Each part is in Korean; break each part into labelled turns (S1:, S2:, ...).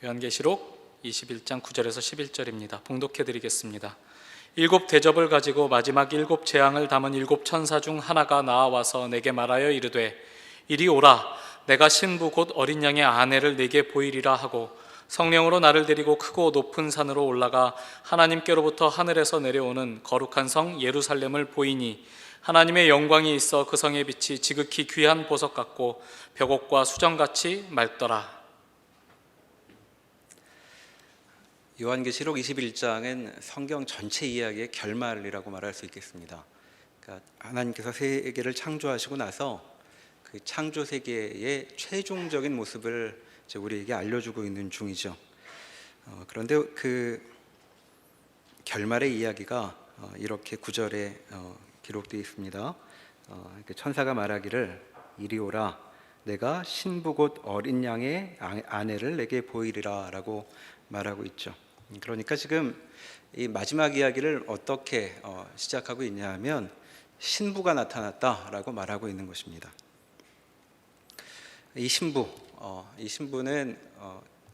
S1: 요한계시록 21장 9절에서 11절입니다. 봉독해 드리겠습니다. 일곱 대접을 가지고 마지막 일곱 재앙을 담은 일곱 천사 중 하나가 나와서 내게 말하여 이르되 이리 오라, 내가 신부 곧 어린 양의 아내를 내게 보이리라 하고 성령으로 나를 데리고 크고 높은 산으로 올라가 하나님께로부터 하늘에서 내려오는 거룩한 성 예루살렘을 보이니 하나님의 영광이 있어 그 성의 빛이 지극히 귀한 보석 같고 벽옥과 수정같이 맑더라.
S2: 요한계시록 21장은 성경 전체 이야기의 결말이라고 말할 수 있겠습니다. 그러니까 하나님께서 세계를 창조하시고 나서 그 창조 세계의 최종적인 모습을 우리에게 알려주고 있는 중이죠. 그런데 그 결말의 이야기가 이렇게 9절에 기록되어 있습니다. 천사가 말하기를 이리 오라, 내가 신부 곧 어린 양의 아내를 내게 보이리라 라고 말하고 있죠. 그러니까 지금 이 마지막 이야기를 어떻게 시작하고 있냐 하면 신부가 나타났다라고 말하고 있는 것입니다. 이 신부는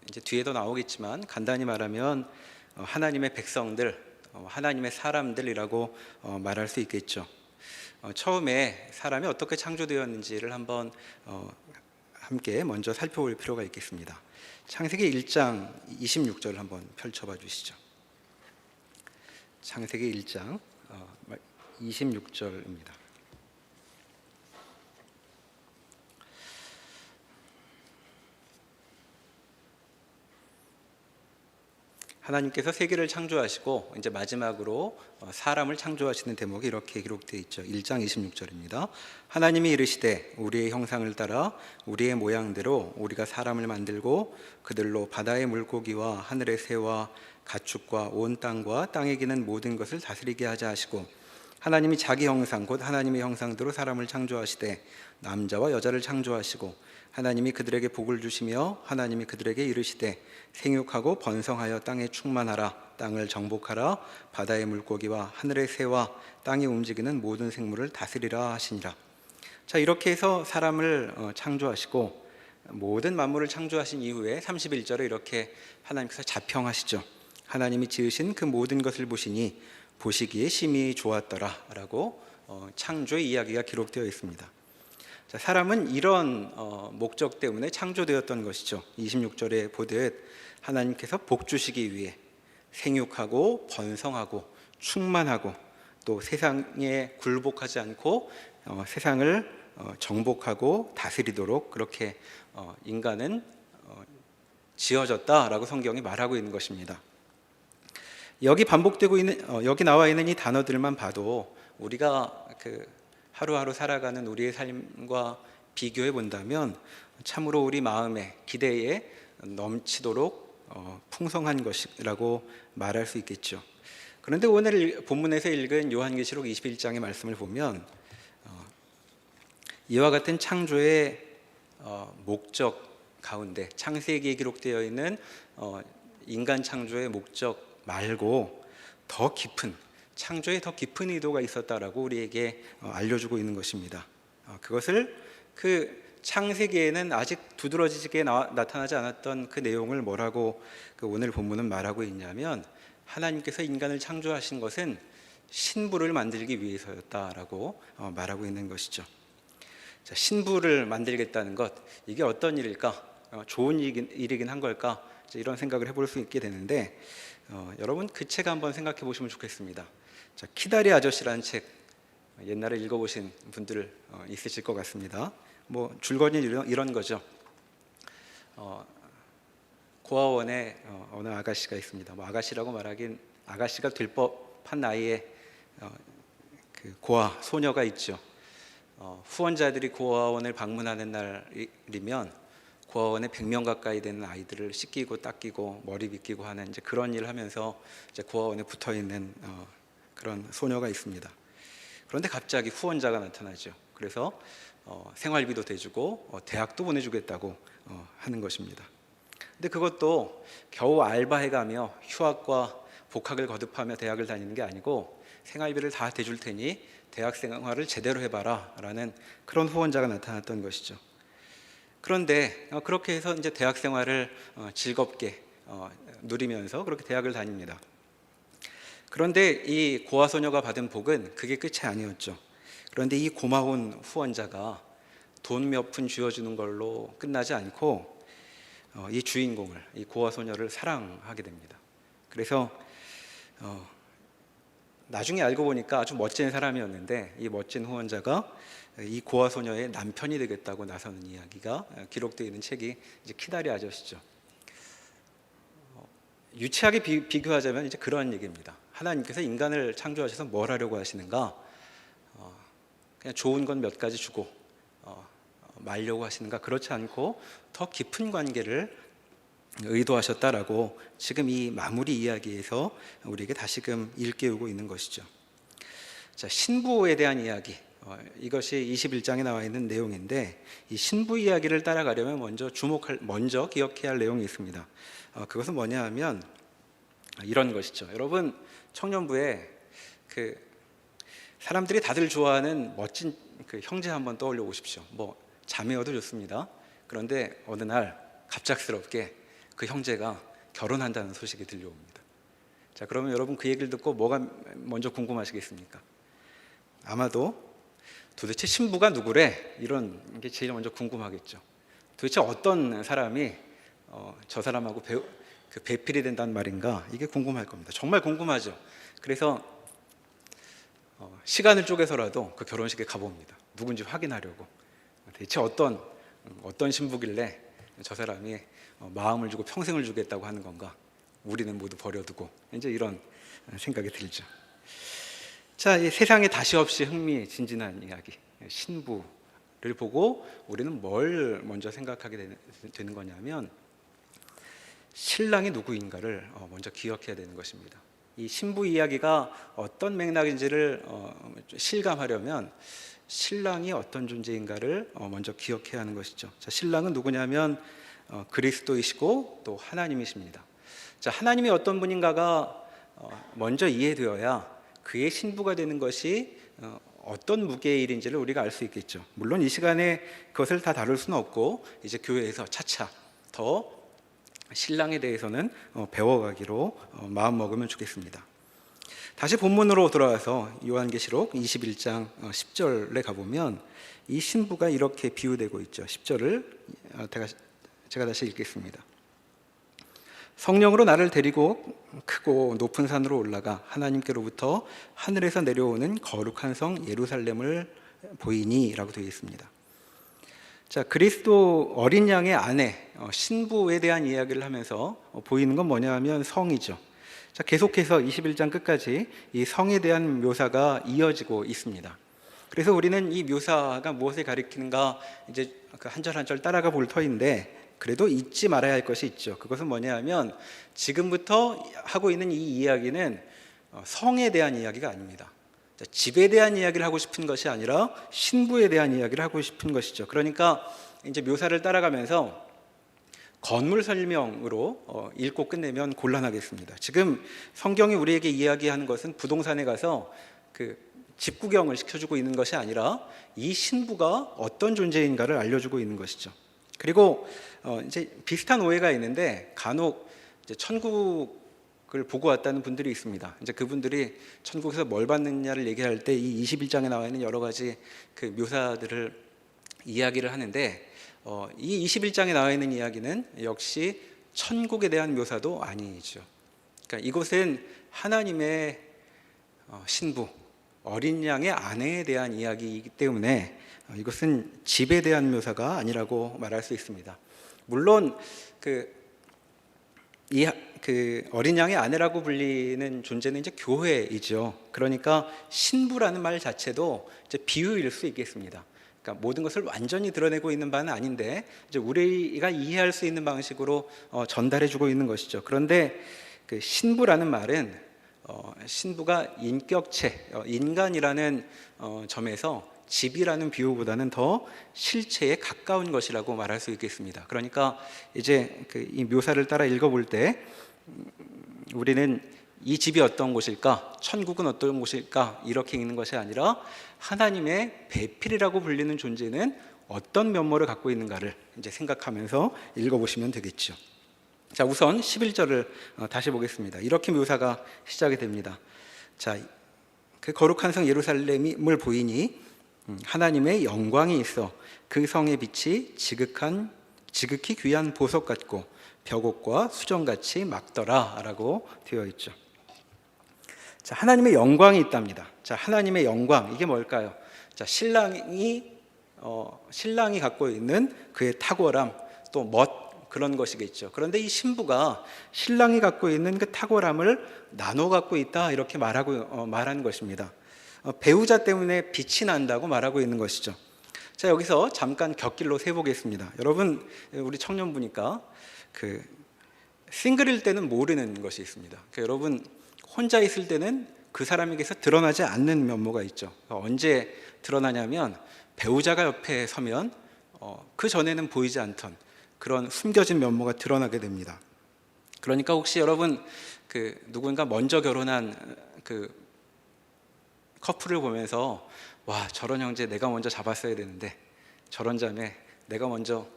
S2: 이제 뒤에도 나오겠지만 간단히 말하면 하나님의 백성들, 하나님의 사람들이라고 말할 수 있겠죠. 처음에 사람이 어떻게 창조되었는지를 한번 함께 먼저 살펴볼 필요가 있겠습니다. 창세기 1장 26절을 한번 펼쳐봐 주시죠. 창세기 1장 26절입니다. 하나님께서 세계를 창조하시고 이제 마지막으로 사람을 창조하시는 대목이 이렇게 기록되어 있죠. 1장 26절입니다. 하나님이 이르시되 우리의 형상을 따라 우리의 모양대로 우리가 사람을 만들고 그들로 바다의 물고기와 하늘의 새와 가축과 온 땅과 땅에 기는 모든 것을 다스리게 하자 하시고 하나님이 자기 형상 곧 하나님의 형상대로 사람을 창조하시되 남자와 여자를 창조하시고 하나님이 그들에게 복을 주시며 하나님이 그들에게 이르시되 생육하고 번성하여 땅에 충만하라, 땅을 정복하라, 바다의 물고기와 하늘의 새와 땅에 움직이는 모든 생물을 다스리라 하시니라. 자, 이렇게 해서 사람을 창조하시고 모든 만물을 창조하신 이후에 31절에 이렇게 하나님께서 자평하시죠. 하나님이 지으신 그 모든 것을 보시니 보시기에 심히 좋았더라 라고 창조의 이야기가 기록되어 있습니다. 자, 사람은 이런 목적 때문에 창조되었던 것이죠. 26절에 보듯 하나님께서 복 주시기 위해 생육하고 번성하고 충만하고 또 세상에 굴복하지 않고 세상을 정복하고 다스리도록 그렇게 인간은 지어졌다라고 성경이 말하고 있는 것입니다. 여기 반복되고 있는 여기 나와 있는 이 단어들만 봐도 우리가 하루하루 살아가는 우리의 삶과 비교해 본다면 참으로 우리 마음의 기대에 넘치도록 풍성한 것이라고 말할 수 있겠죠. 그런데 오늘 본문에서 읽은 요한계시록 21장의 말씀을 보면 이와 같은 창조의 목적 가운데 창세기에 기록되어 있는 인간 창조의 목적 말고 더 깊은 창조에 더 깊은 의도가 있었다라고 우리에게 알려주고 있는 것입니다. 그것을 그 창세기에는 아직 두드러지게 나타나지 않았던 그 내용을 뭐라고 오늘 본문은 말하고 있냐면 하나님께서 인간을 창조하신 것은 신부를 만들기 위해서였다라고 말하고 있는 것이죠. 자, 신부를 만들겠다는 것, 이게 어떤 일일까? 좋은 일이긴 한 걸까? 이런 생각을 해볼 수 있게 되는데 여러분 그 책 한번 생각해 보시면 좋겠습니다. 자, 키다리 아저씨라는 책 옛날에 읽어보신 분들 있으실 것 같습니다. 뭐 줄거리 이런 거죠. 고아원에 어느 아가씨가 있습니다. 뭐 아가씨라고 말하긴 아가씨가 될 법한 나이에 그 고아 소녀가 있죠. 후원자들이 고아원을 방문하는 날이면 고아원에 100명 가까이 되는 아이들을 씻기고 닦이고 머리 빗기고 하는 이제 그런 일을 하면서 이제 고아원에 붙어 있는 그런 소녀가 있습니다. 그런데 갑자기 후원자가 나타나죠. 그래서 생활비도 대주고 대학도 보내주겠다고 하는 것입니다. 근데 그것도 겨우 알바해가며 휴학과 복학을 거듭하며 대학을 다니는 게 아니고 생활비를 다 대줄 테니 대학 생활을 제대로 해봐라 라는 그런 후원자가 나타났던 것이죠. 그런데 그렇게 해서 이제 대학 생활을 즐겁게 누리면서 그렇게 대학을 다닙니다. 그런데 이 고아소녀가 받은 복은 그게 끝이 아니었죠. 그런데 이 고마운 후원자가 돈 몇 푼 쥐어주는 걸로 끝나지 않고 이 주인공을, 이 고아소녀를 사랑하게 됩니다. 그래서 나중에 알고 보니까 아주 멋진 사람이었는데 이 멋진 후원자가 이 고아소녀의 남편이 되겠다고 나서는 이야기가 기록되어 있는 책이 이제 키다리 아저씨죠. 유치하게 비교하자면 이제 그런 얘기입니다. 하나님께서 인간을 창조하셔서 뭘 하려고 하시는가? 그냥 좋은 건 몇 가지 주고 말려고 하시는가? 그렇지 않고 더 깊은 관계를 의도하셨다라고 지금 이 마무리 이야기에서 우리에게 다시금 일깨우고 있는 것이죠. 자, 신부에 대한 이야기, 이것이 21장에 나와 있는 내용인데 이 신부 이야기를 따라가려면 먼저 기억해야 할 내용이 있습니다. 그것은 뭐냐 하면 이런 것이죠. 여러분, 청년부에 그 사람들이 다들 좋아하는 멋진 그 형제 한번 떠올려 보십시오. 뭐 자매여도 좋습니다. 그런데 어느 날 갑작스럽게 그 형제가 결혼한다는 소식이 들려옵니다. 자, 그러면 여러분 그 얘기를 듣고 뭐가 먼저 궁금하시겠습니까? 아마도 도대체 신부가 누구래? 이런 게 제일 먼저 궁금하겠죠. 도대체 어떤 사람이 저 사람하고 배필이 된다는 말인가? 이게 궁금할 겁니다. 정말 궁금하죠. 그래서 시간을 쪼개서라도 그 결혼식에 가봅니다. 누군지 확인하려고. 대체 어떤 신부길래 저 사람이 마음을 주고 평생을 주겠다고 하는 건가? 우리는 모두 버려두고 이제 이런 생각이 들죠. 자, 이 세상에 다시 없이 흥미진진한 이야기 신부를 보고 우리는 뭘 먼저 생각하게 되는 거냐면 신랑이 누구인가를 먼저 기억해야 되는 것입니다. 이 신부 이야기가 어떤 맥락인지를 실감하려면 신랑이 어떤 존재인가를 먼저 기억해야 하는 것이죠. 자, 신랑은 누구냐면 그리스도이시고 또 하나님이십니다. 자, 하나님이 어떤 분인가가 먼저 이해되어야 그의 신부가 되는 것이 어떤 무게의 일인지를 우리가 알 수 있겠죠. 물론 이 시간에 그것을 다 다룰 수는 없고 이제 교회에서 차차 더 신랑에 대해서는 배워가기로 마음먹으면 좋겠습니다. 다시 본문으로 돌아와서 요한계시록 21장 10절에 가보면 이 신부가 이렇게 비유되고 있죠. 10절을 제가 다시 읽겠습니다. 성령으로 나를 데리고 크고 높은 산으로 올라가 하나님께로부터 하늘에서 내려오는 거룩한 성 예루살렘을 보이니 라고 되어 있습니다. 자, 그리스도 어린 양의 아내 신부에 대한 이야기를 하면서 보이는 건 뭐냐 하면 성이죠. 자, 계속해서 21장 끝까지 이 성에 대한 묘사가 이어지고 있습니다. 그래서 우리는 이 묘사가 무엇을 가리키는가 이제 한 절 한 절 따라가 볼 터인데 그래도 잊지 말아야 할 것이 있죠. 그것은 뭐냐 하면 지금부터 하고 있는 이 이야기는 성에 대한 이야기가 아닙니다. 집에 대한 이야기를 하고 싶은 것이 아니라 신부에 대한 이야기를 하고 싶은 것이죠. 그러니까 이제 묘사를 따라가면서 건물 설명으로 읽고 끝내면 곤란하겠습니다. 지금 성경이 우리에게 이야기하는 것은 부동산에 가서 그 집 구경을 시켜주고 있는 것이 아니라 이 신부가 어떤 존재인가를 알려주고 있는 것이죠. 그리고 이제 비슷한 오해가 있는데 간혹 이제 천국을 보고 왔다는 분들이 있습니다. 이제 그분들이 천국에서 뭘 받느냐를 얘기할 때 이 21장에 나와 있는 여러 가지 그 묘사들을 이야기를 하는데 이 21장에 나와 있는 이야기는 역시 천국에 대한 묘사도 아니죠. 그러니까 이곳은 하나님의 신부, 어린 양의 아내에 대한 이야기이기 때문에 이것은 집에 대한 묘사가 아니라고 말할 수 있습니다. 물론 그 어린 양의 아내라고 불리는 존재는 이제 교회이죠. 그러니까 신부라는 말 자체도 이제 비유일 수 있겠습니다. 그러니까 모든 것을 완전히 드러내고 있는 바는 아닌데 이제 우리가 이해할 수 있는 방식으로 전달해주고 있는 것이죠. 그런데 그 신부라는 말은 신부가 인격체, 인간이라는 점에서 집이라는 비유보다는 더 실체에 가까운 것이라고 말할 수 있겠습니다. 그러니까 이제 이 묘사를 따라 읽어볼 때 우리는 이 집이 어떤 곳일까? 천국은 어떤 곳일까? 이렇게 읽는 것이 아니라 하나님의 배필이라고 불리는 존재는 어떤 면모를 갖고 있는가를 이제 생각하면서 읽어보시면 되겠죠. 자, 우선 11절을 다시 보겠습니다. 이렇게 묘사가 시작이 됩니다. 자, 그 거룩한 성 예루살렘을 보이니 하나님의 영광이 있어 그 성의 빛이 지극히 귀한 보석 같고 벽옥과 수정같이 막더라 라고 되어 있죠. 자, 하나님의 영광이 있답니다. 자, 하나님의 영광, 이게 뭘까요? 자, 신랑이 갖고 있는 그의 탁월함, 또 그런 것이겠죠. 그런데 이 신부가 신랑이 갖고 있는 그 탁월함을 나눠 갖고 있다, 이렇게 말하는 것입니다. 배우자 때문에 빛이 난다고 말하고 있는 것이죠. 자, 여기서 잠깐 곁길로 세보겠습니다. 여러분, 우리 청년부니까 그 싱글일 때는 모르는 것이 있습니다. 여러분, 혼자 있을 때는 그 사람에게서 드러나지 않는 면모가 있죠. 언제 드러나냐면 배우자가 옆에 서면 그 전에는 보이지 않던 그런 숨겨진 면모가 드러나게 됩니다. 그러니까 혹시 여러분 누군가 먼저 결혼한 그 커플을 보면서 와, 저런 형제 내가 먼저 잡았어야 되는데, 저런 자매 내가 먼저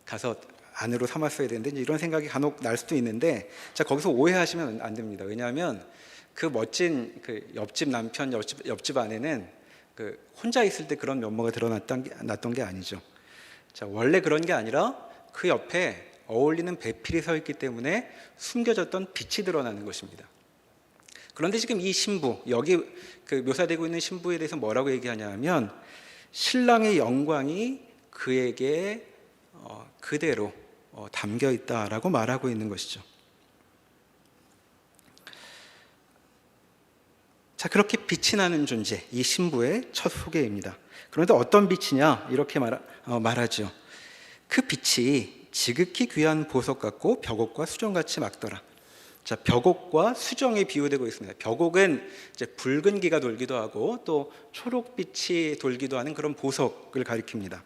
S2: 가서 아내로 삼았어야 되는데, 이런 생각이 간혹 날 수도 있는데, 자, 거기서 오해하시면 안 됩니다. 왜냐하면 그 멋진 옆집 남편, 옆집 아내는 혼자 있을 때 그런 면모가 드러났던 게 아니죠. 자, 원래 그런 게 아니라 그 옆에 어울리는 배필이 서 있기 때문에 숨겨졌던 빛이 드러나는 것입니다. 그런데 지금 이 신부, 여기 묘사되고 있는 신부에 대해서 뭐라고 얘기하냐면 신랑의 영광이 그에게 그대로 담겨 있다라고 말하고 있는 것이죠. 자, 그렇게 빛이 나는 존재, 이 신부의 첫 소개입니다. 그런데 어떤 빛이냐, 이렇게 말하죠. 그 빛이 지극히 귀한 보석 같고 벽옥과 수정같이 막더라. 자, 벽옥과 수정이 비유되고 있습니다. 벽옥은 이제 붉은기가 돌기도 하고 또 초록빛이 돌기도 하는 그런 보석을 가리킵니다.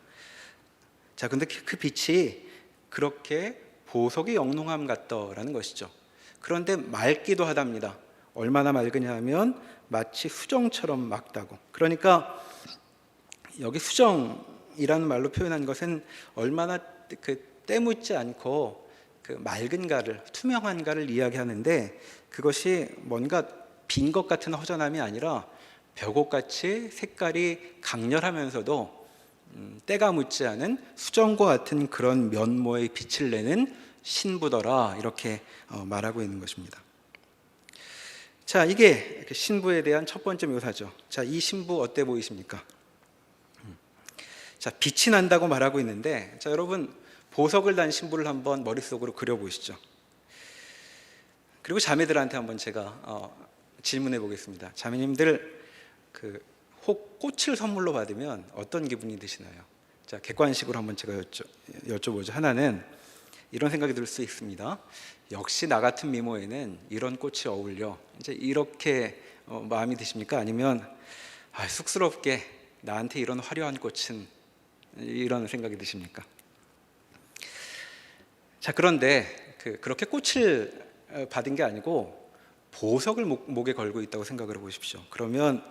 S2: 자, 근데 그 빛이 그렇게 보석의 영롱함 같더라는 것이죠. 그런데 맑기도 하답니다. 얼마나 맑으냐 하면 마치 수정처럼 맑다고. 그러니까 여기 수정이라는 말로 표현한 것은 얼마나 때묻지 않고 맑은가를, 투명한가를 이야기하는데, 그것이 뭔가 빈 것 같은 허전함이 아니라 벽옥같이 색깔이 강렬하면서도 때가 묻지 않은 수정과 같은 그런 면모의 빛을 내는 신부더라, 이렇게 말하고 있는 것입니다. 자, 이게 신부에 대한 첫 번째 묘사죠. 자, 이 신부 어때 보이십니까? 자, 빛이 난다고 말하고 있는데, 자, 여러분, 보석을 단 신부를 한번 머릿속으로 그려보시죠. 그리고 자매들한테 한번 제가 질문해 보겠습니다. 자매님들, 혹 꽃을 선물로 받으면 어떤 기분이 드시나요? 자, 객관식으로 한번 제가 여쭤보죠. 하나는 이런 생각이 들 수 있습니다. 역시 나 같은 미모에는 이런 꽃이 어울려, 이제 이렇게 마음이 드십니까? 아니면 쑥스럽게 나한테 이런 화려한 꽃은, 이런 생각이 드십니까? 자, 그런데 그렇게 꽃을 받은 게 아니고 보석을 목에 걸고 있다고 생각을 해보십시오. 그러면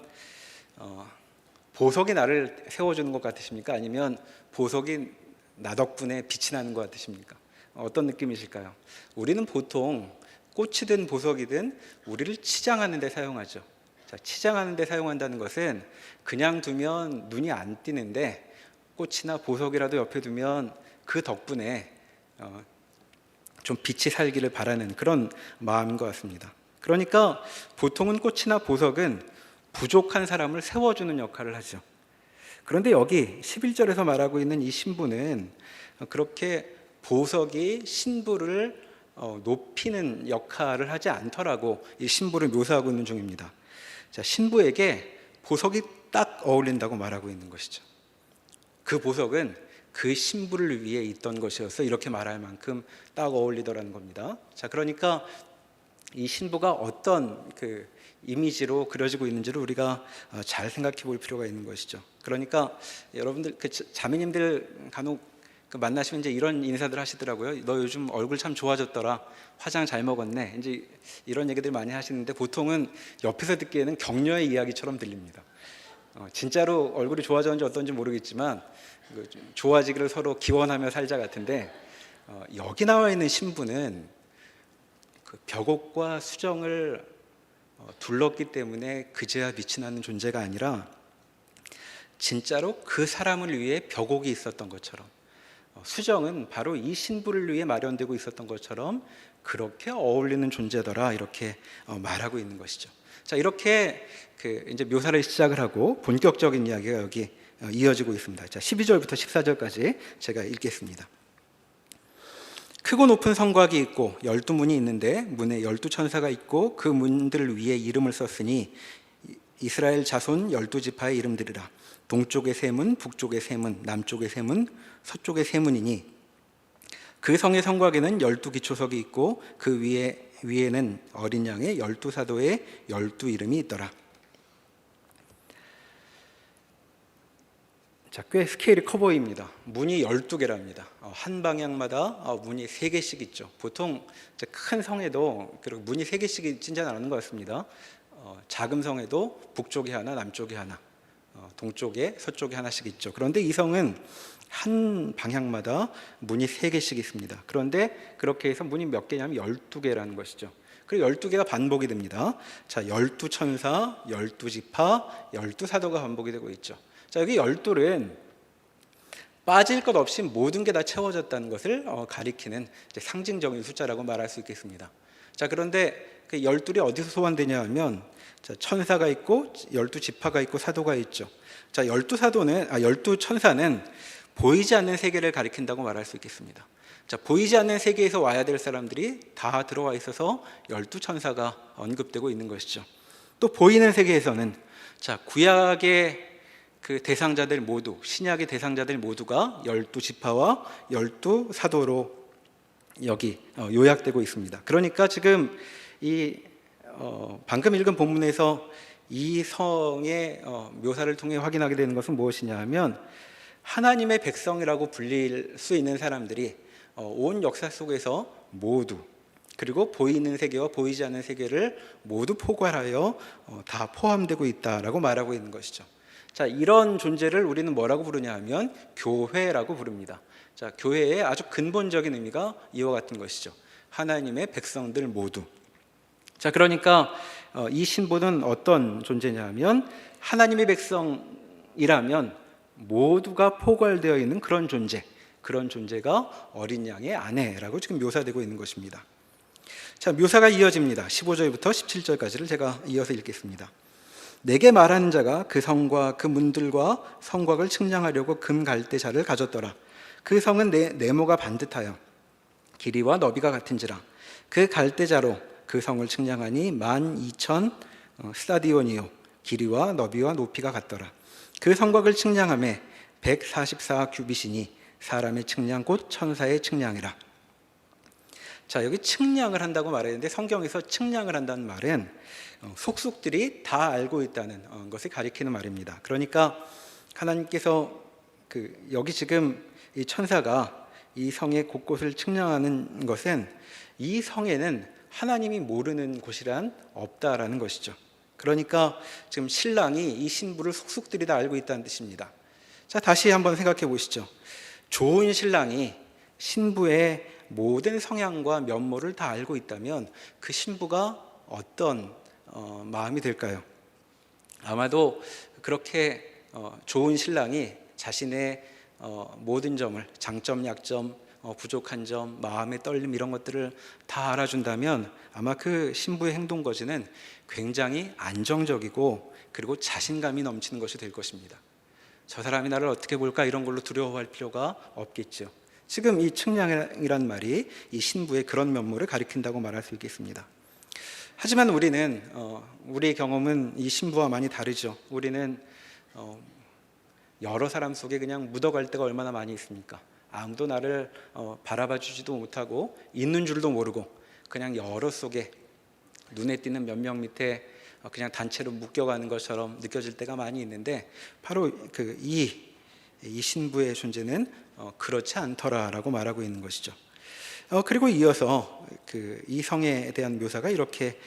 S2: 보석이 나를 세워주는 것 같으십니까? 아니면 보석이 나 덕분에 빛이 나는 것 같으십니까? 어떤 느낌이실까요? 우리는 보통 꽃이든 보석이든 우리를 치장하는 데 사용하죠. 자, 치장하는 데 사용한다는 것은 그냥 두면 눈이 안 띄는데 꽃이나 보석이라도 옆에 두면 그 덕분에 좀 빛이 살기를 바라는 그런 마음인 것 같습니다. 그러니까 보통은 꽃이나 보석은 부족한 사람을 세워주는 역할을 하죠. 그런데 여기 11절에서 말하고 있는 이 신부는 그렇게 보석이 신부를 높이는 역할을 하지 않더라고 이 신부를 묘사하고 있는 중입니다. 자, 신부에게 보석이 딱 어울린다고 말하고 있는 것이죠. 그 보석은 그 신부를 위해 있던 것이어서 이렇게 말할 만큼 딱 어울리더라는 겁니다. 자, 그러니까 이 신부가 어떤 이미지로 그려지고 있는지를 우리가 잘 생각해 볼 필요가 있는 것이죠. 그러니까 여러분들 자매님들 간혹 만나시면 이제 이런 인사들 하시더라고요. 너 요즘 얼굴 참 좋아졌더라. 화장 잘 먹었네. 이제 이런 얘기들 많이 하시는데 보통은 옆에서 듣기에는 격려의 이야기처럼 들립니다. 진짜로 얼굴이 좋아졌는지 어떤지 모르겠지만 좀 좋아지기를 서로 기원하며 살자 같은데, 여기 나와 있는 신부는 그 벽옥과 수정을 둘렀기 때문에 그제야 빛이 나는 존재가 아니라 진짜로 그 사람을 위해 벽옥이 있었던 것처럼, 수정은 바로 이 신부를 위해 마련되고 있었던 것처럼 그렇게 어울리는 존재더라, 이렇게 말하고 있는 것이죠. 자, 이렇게 이제 묘사를 시작을 하고 본격적인 이야기가 여기 이어지고 있습니다. 자, 12절부터 14절까지 제가 읽겠습니다. 크고 높은 성곽이 있고 12문이 있는데 문에 12천사가 있고 그 문들을 위에 이름을 썼으니 이스라엘 자손 12지파의 이름들이라. 동쪽의 세 문, 북쪽의 세 문, 남쪽의 세 문, 서쪽의 세 문이니 그 성의 성곽에는 12기초석이 있고 그 위에는 어린 양의 12사도의 12이름이 있더라. 자, 꽤 스케일이 커 보입니다. 문이 12개랍니다. 한 방향마다 문이 3개씩 있죠. 보통 큰 성에도 문이 3개씩 있지는 않은 것 같습니다. 작은 성에도 북쪽에 하나, 남쪽에 하나, 동쪽에, 서쪽에 하나씩 있죠. 그런데 이 성은 한 방향마다 문이 3개씩 있습니다. 그런데 그렇게 해서 문이 몇 개냐면 12개라는 것이죠. 그리고 12개가 반복이 됩니다. 자, 12천사, 12지파, 12사도가 반복이 되고 있죠. 자, 여기 12는 빠질 것 없이 모든 게 다 채워졌다는 것을 가리키는 상징적인 숫자라고 말할 수 있겠습니다. 자, 그런데 그 12이 어디서 소환되냐 하면, 자, 천사가 있고 12지파가 있고 사도가 있죠. 자, 12천사는 보이지 않는 세계를 가리킨다고 말할 수 있겠습니다. 자, 보이지 않는 세계에서 와야 될 사람들이 다 들어와 있어서 12천사가 언급되고 있는 것이죠. 또 보이는 세계에서는, 자, 구약의 그 대상자들 모두, 신약의 대상자들 모두가 12지파와 12사도로 여기 요약되고 있습니다. 그러니까 지금 이 방금 읽은 본문에서 이 성의 묘사를 통해 확인하게 되는 것은 무엇이냐 하면, 하나님의 백성이라고 불릴 수 있는 사람들이 온 역사 속에서 모두, 그리고 보이는 세계와 보이지 않는 세계를 모두 포괄하여 다 포함되고 있다라고 말하고 있는 것이죠. 자, 이런 존재를 우리는 뭐라고 부르냐 하면 교회라고 부릅니다. 자, 교회의 아주 근본적인 의미가 이와 같은 것이죠. 하나님의 백성들 모두. 자, 그러니까 이 신부는 어떤 존재냐 하면 하나님의 백성이라면 모두가 포괄되어 있는 그런 존재, 그런 존재가 어린 양의 아내라고 지금 묘사되고 있는 것입니다. 자, 묘사가 이어집니다. 15절부터 17절까지를 제가 이어서 읽겠습니다. 내게 말하는 자가 그 성과 그 문들과 성곽을 측량하려고 금 갈대자를 가졌더라. 그 성은 네모가 반듯하여 길이와 너비가 같은지라. 그 갈대자로 그 성을 측량하니 12,000 스타디온이요 길이와 너비와 높이가 같더라. 그 성곽을 측량하매 144 규빗이니 사람의 측량 곧 천사의 측량이라. 자, 여기 측량을 한다고 말했는데 성경에서 측량을 한다는 말은 속속들이 다 알고 있다는 것을 가리키는 말입니다. 그러니까 하나님께서 여기 지금 이 천사가 이 성의 곳곳을 측량하는 것은 이 성에는 하나님이 모르는 곳이란 없다라는 것이죠. 그러니까 지금 신랑이 이 신부를 속속들이 다 알고 있다는 뜻입니다. 자, 다시 한번 생각해 보시죠. 좋은 신랑이 신부의 모든 성향과 면모를 다 알고 있다면 그 신부가 어떤 마음이 들까요? 아마도 그렇게 좋은 신랑이 자신의 모든 점을, 장점, 약점, 부족한 점, 마음의 떨림 이런 것들을 다 알아준다면 아마 그 신부의 행동 거지는 굉장히 안정적이고 그리고 자신감이 넘치는 것이 될 것입니다. 저 사람이 나를 어떻게 볼까 이런 걸로 두려워할 필요가 없겠죠. 지금 이 측량이란 말이 이 신부의 그런 면모를 가리킨다고 말할 수 있겠습니다. 하지만 우리의 경험은 이 신부와 많이 다르죠. 우리는 여러 사람 속에 그냥 묻어갈 때가 얼마나 많이 있습니까? 아무도 나를 바라봐 주지도 못하고 있는 줄도 모르고 그냥 여러 속에 눈에 띄는 몇 명 밑에 그냥 단체로 묶여가는 것처럼 느껴질 때가 많이 있는데, 바로 이 신부의 존재는 그렇지 않더라라고 말하고 있는 것이죠. 그리고 이어서 이 성에 대한 묘사가 이렇게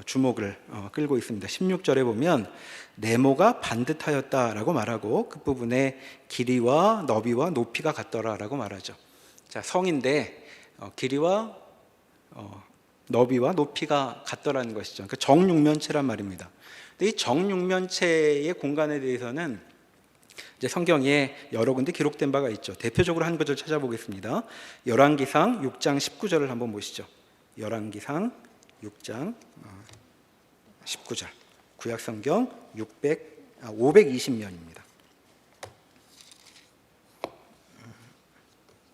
S2: 주목을 끌고 있습니다. 16절에 보면 네모가 반듯하였다라고 말하고 그 부분에 길이와 너비와 높이가 같더라라고 말하죠. 자, 성인데 길이와 너비와 높이가 같더라는 것이죠. 그러니까 정육면체란 말입니다. 근데 이 정육면체의 공간에 대해서는 이제 성경에 여러 군데 기록된 바가 있죠. 대표적으로 한 구절 찾아보겠습니다. 열왕기상 6장 19절을 한번 보시죠. 열왕기상 6장 19절. 구약 성경 520면입니다.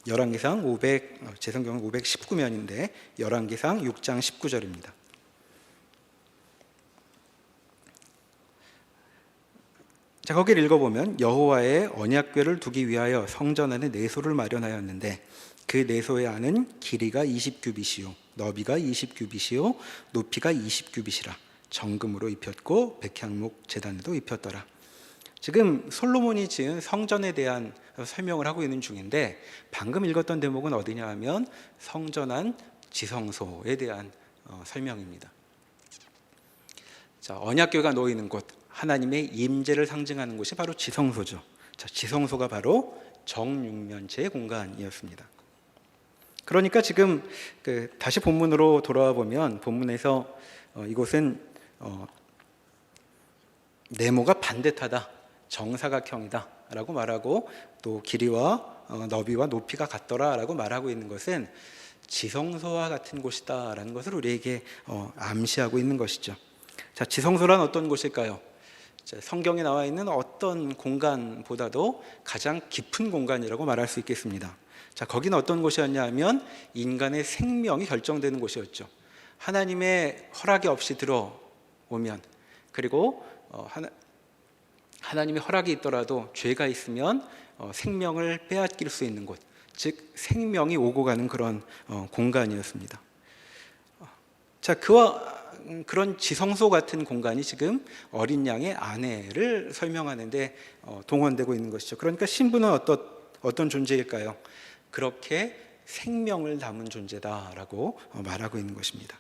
S2: 열왕기상 제 성경은 519면인데 열왕기상 6장 19절입니다. 자, 거기를 읽어보면 여호와의 언약궤를 두기 위하여 성전 안에 내소를 마련하였는데 그 내소의 안은 길이가 20규빗이요 너비가 20규빗이요 높이가 20규빗이라 정금으로 입혔고 백향목 제단에도 입혔더라. 지금 솔로몬이 지은 성전에 대한 설명을 하고 있는 중인데 방금 읽었던 대목은 어디냐 하면 성전 안 지성소에 대한 설명입니다. 자, 언약궤가 놓이는 곳, 하나님의 임재를 상징하는 곳이 바로 지성소죠. 자, 지성소가 바로 정육면체의 공간이었습니다. 그러니까 지금 다시 본문으로 돌아와 보면 본문에서 이곳은 네모가 반듯하다, 정사각형이다 라고 말하고 또 길이와 너비와 높이가 같더라 라고 말하고 있는 것은 지성소와 같은 곳이다 라는 것을 우리에게 암시하고 있는 것이죠. 자, 지성소란 어떤 곳일까요? 자, 성경에 나와 있는 어떤 공간보다도 가장 깊은 공간이라고 말할 수 있겠습니다. 자, 거기는 어떤 곳이었냐 하면 인간의 생명이 결정되는 곳이었죠. 하나님의 허락이 없이 들어오면, 그리고 하나님의 허락이 있더라도 죄가 있으면 생명을 빼앗길 수 있는 곳, 즉 생명이 오고 가는 그런 공간이었습니다. 자, 그런 지성소 같은 공간이 지금 어린 양의 아내를 설명하는데 동원되고 있는 것이죠. 그러니까 신부는 어떤 존재일까요? 그렇게 생명을 담은 존재다라고 말하고 있는 것입니다.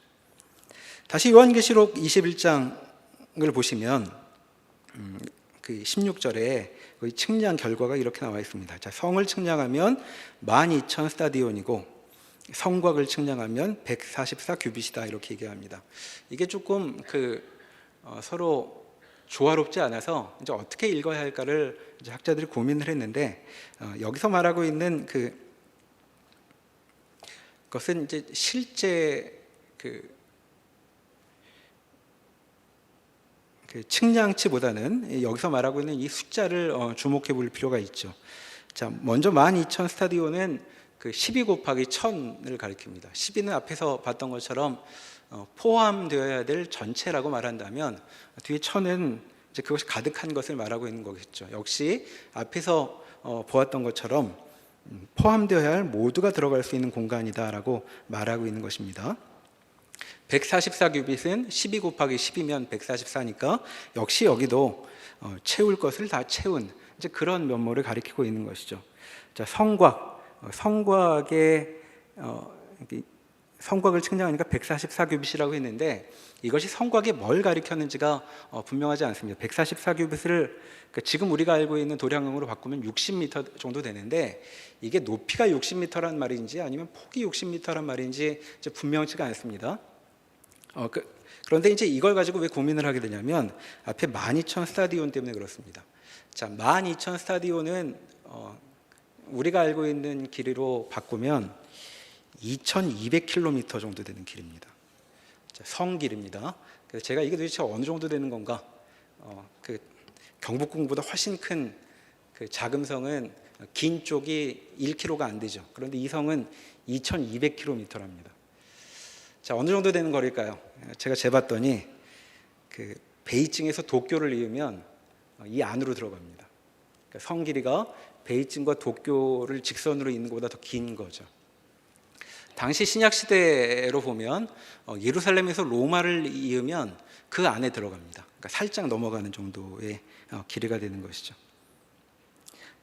S2: 다시 요한계시록 21장을 보시면 그 16절에 그 측량 결과가 이렇게 나와 있습니다. 자, 성을 측량하면 12,000 스타디온이고 성곽을 측량하면 144규빗이다 이렇게 얘기합니다. 이게 조금 서로 조화롭지 않아서 이제 어떻게 읽어야 할까를 이제 학자들이 고민을 했는데 여기서 말하고 있는 그것은 이제 실제 그 측량치보다는 여기서 말하고 있는 이 숫자를 주목해 볼 필요가 있죠. 자, 먼저 12,000 스타디온은 12 곱하기 1000을 가리킵니다. 12는 앞에서 봤던 것처럼 포함되어야 될 전체라고 말한다면 뒤에 1000은 이제 그것이 가득한 것을 말하고 있는 거겠죠. 역시 앞에서 보았던 것처럼 포함되어야 할 모두가 들어갈 수 있는 공간이다라고 말하고 있는 것입니다. 144규빗은 12 곱하기 10이면 144니까 역시 여기도 채울 것을 다 채운 이제 그런 면모를 가리키고 있는 것이죠. 자, 성곽을 측량하니까 144규빗이라고 했는데 이것이 성곽이 뭘 가리켰는지가 분명하지 않습니다. 144규빗을 그러니까 지금 우리가 알고 있는 도량형으로 바꾸면 60m 정도 되는데 이게 높이가 60m란 말인지 아니면 폭이 60m란 말인지 이제 분명치가 않습니다. 그런데 이제 이걸 가지고 왜 고민을 하게 되냐면 앞에 12,000 스타디온 때문에 그렇습니다. 자, 12,000 스타디온은 우리가 알고 있는 길이로 바꾸면 2,200km 정도 되는 길입니다. 자, 성길입니다. 그래서 제가 이게 도대체 어느 정도 되는 건가? 경복궁보다 훨씬 큰 작은 성은 긴 쪽이 1km가 안 되죠. 그런데 이 성은 2,200km랍니다. 자, 어느 정도 되는 거리일까요? 제가 재봤더니 베이징에서 도쿄를 이으면 이 안으로 들어갑니다. 그러니까 성 길이가 베이징과 도쿄를 직선으로 잇는 것보다 더 긴 거죠. 당시 신약 시대로 보면 예루살렘에서 로마를 이으면 그 안에 들어갑니다. 그러니까 살짝 넘어가는 정도의 길이가 되는 것이죠.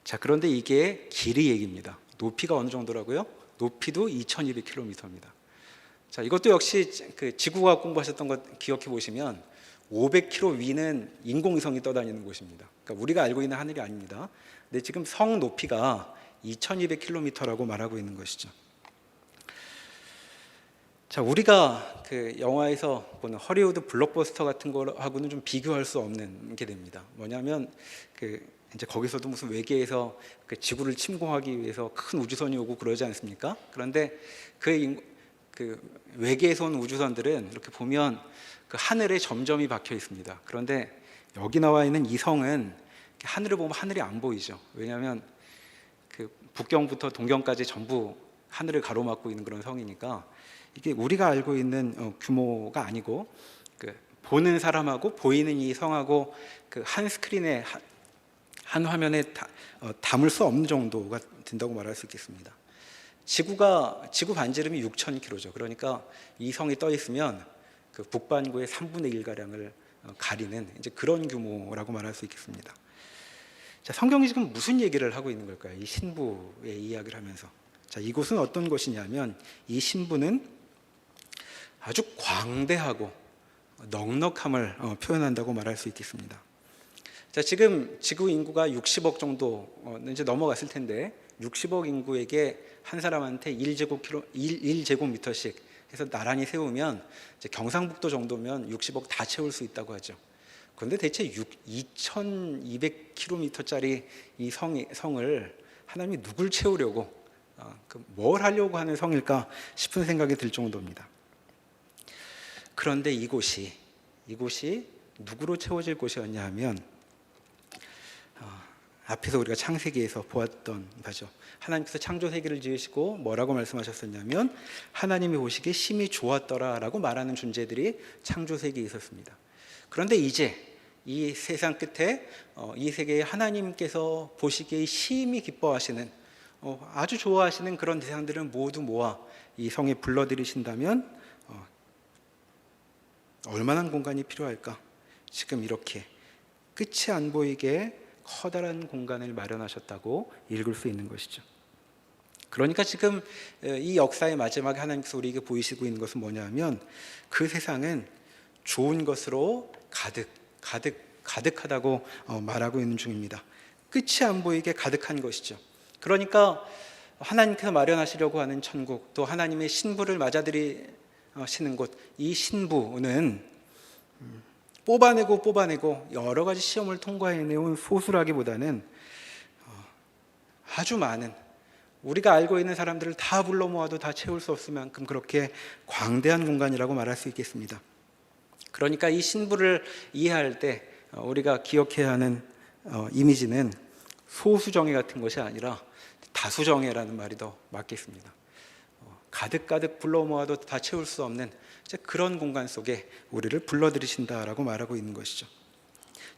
S2: 자, 그런데 이게 길이 얘기입니다. 높이가 어느 정도라고요? 높이도 2,200km입니다. 자, 이것도 역시 그 지구과학 공부하셨던 것 기억해 보시면 500km 위는 인공위성이 떠다니는 곳입니다. 그러니까 우리가 알고 있는 하늘이 아닙니다. 근데 지금 성 높이가 2200km라고 말하고 있는 것이죠. 자, 우리가 그 영화에서 보는 허리우드 블록버스터 같은 거하고는 좀 비교할 수 없는 게 됩니다. 뭐냐면 그 이제 거기서도 무슨 외계에서 그 지구를 침공하기 위해서 큰 우주선이 오고 그러지 않습니까? 그런데 그 외계에서 온 우주선들은 이렇게 보면 그 하늘에 점점이 박혀 있습니다. 그런데 여기 나와 있는 이 성은 하늘을 보면 하늘이 안 보이죠. 왜냐하면 그 북경부터 동경까지 전부 하늘을 가로막고 있는 그런 성이니까 이게 우리가 알고 있는 규모가 아니고 그 보는 사람하고 보이는 이 성하고 그 한 스크린에 한 화면에 담을 수 없는 정도가 된다고 말할 수 있겠습니다. 지구 반지름이 6,000km죠. 그러니까 이 성이 떠 있으면 그 북반구의 3분의 1 가량을 가리는 이제 그런 규모라고 말할 수 있겠습니다. 자, 성경이 지금 무슨 얘기를 하고 있는 걸까요? 이 신부의 이야기를 하면서. 자, 이곳은 어떤 곳이냐면 이 신부는 아주 광대하고 넉넉함을 표현한다고 말할 수 있겠습니다. 자, 지금 지구 인구가 60억 정도 이제 넘어갔을 텐데 60억 인구에게 한 사람한테 1제곱미터씩 해서 나란히 세우면 이제 경상북도 정도면 60억 다 채울 수 있다고 하죠. 그런데 대체 2200km짜리 이 성을 하나님이 누굴 채우려고 뭘 하려고 하는 성일까 싶은 생각이 들 정도입니다. 그런데 이곳이 누구로 채워질 곳이었냐 하면 앞에서 우리가 창세기에서 보았던 바죠. 하나님께서 창조 세계를 지으시고 뭐라고 말씀하셨었냐면 하나님이 보시기에 심히 좋았더라라고 말하는 존재들이 창조 세계에 있었습니다. 그런데 이제 이 세상 끝에 이 세계에 하나님께서 보시기에 심히 기뻐하시는 아주 좋아하시는 그런 대상들을 모두 모아 이 성에 불러들이신다면 얼마나 공간이 필요할까? 지금 이렇게 끝이 안 보이게 커다란 공간을 마련하셨다고 읽을 수 있는 것이죠. 그러니까 지금 이 역사의 마지막에 하나님께서 우리에게 보이시고 있는 것은 뭐냐면 그 세상은 좋은 것으로 가득하다고 말하고 있는 중입니다. 끝이 안 보이게 가득한 것이죠. 그러니까 하나님께서 마련하시려고 하는 천국, 또 하나님의 신부를 맞아들이시는 곳, 이 신부는 뽑아내고 여러 가지 시험을 통과해내온 소수라기보다는 아주 많은, 우리가 알고 있는 사람들을 다 불러 모아도 다 채울 수 없을 만큼 그렇게 광대한 공간이라고 말할 수 있겠습니다. 그러니까 이 신부를 이해할 때 우리가 기억해야 하는 이미지는 소수정예 같은 것이 아니라 다수정예라는 말이 더 맞겠습니다. 가득 불러 모아도 다 채울 수 없는 그런 공간 속에 우리를 불러들이신다라고 말하고 있는 것이죠.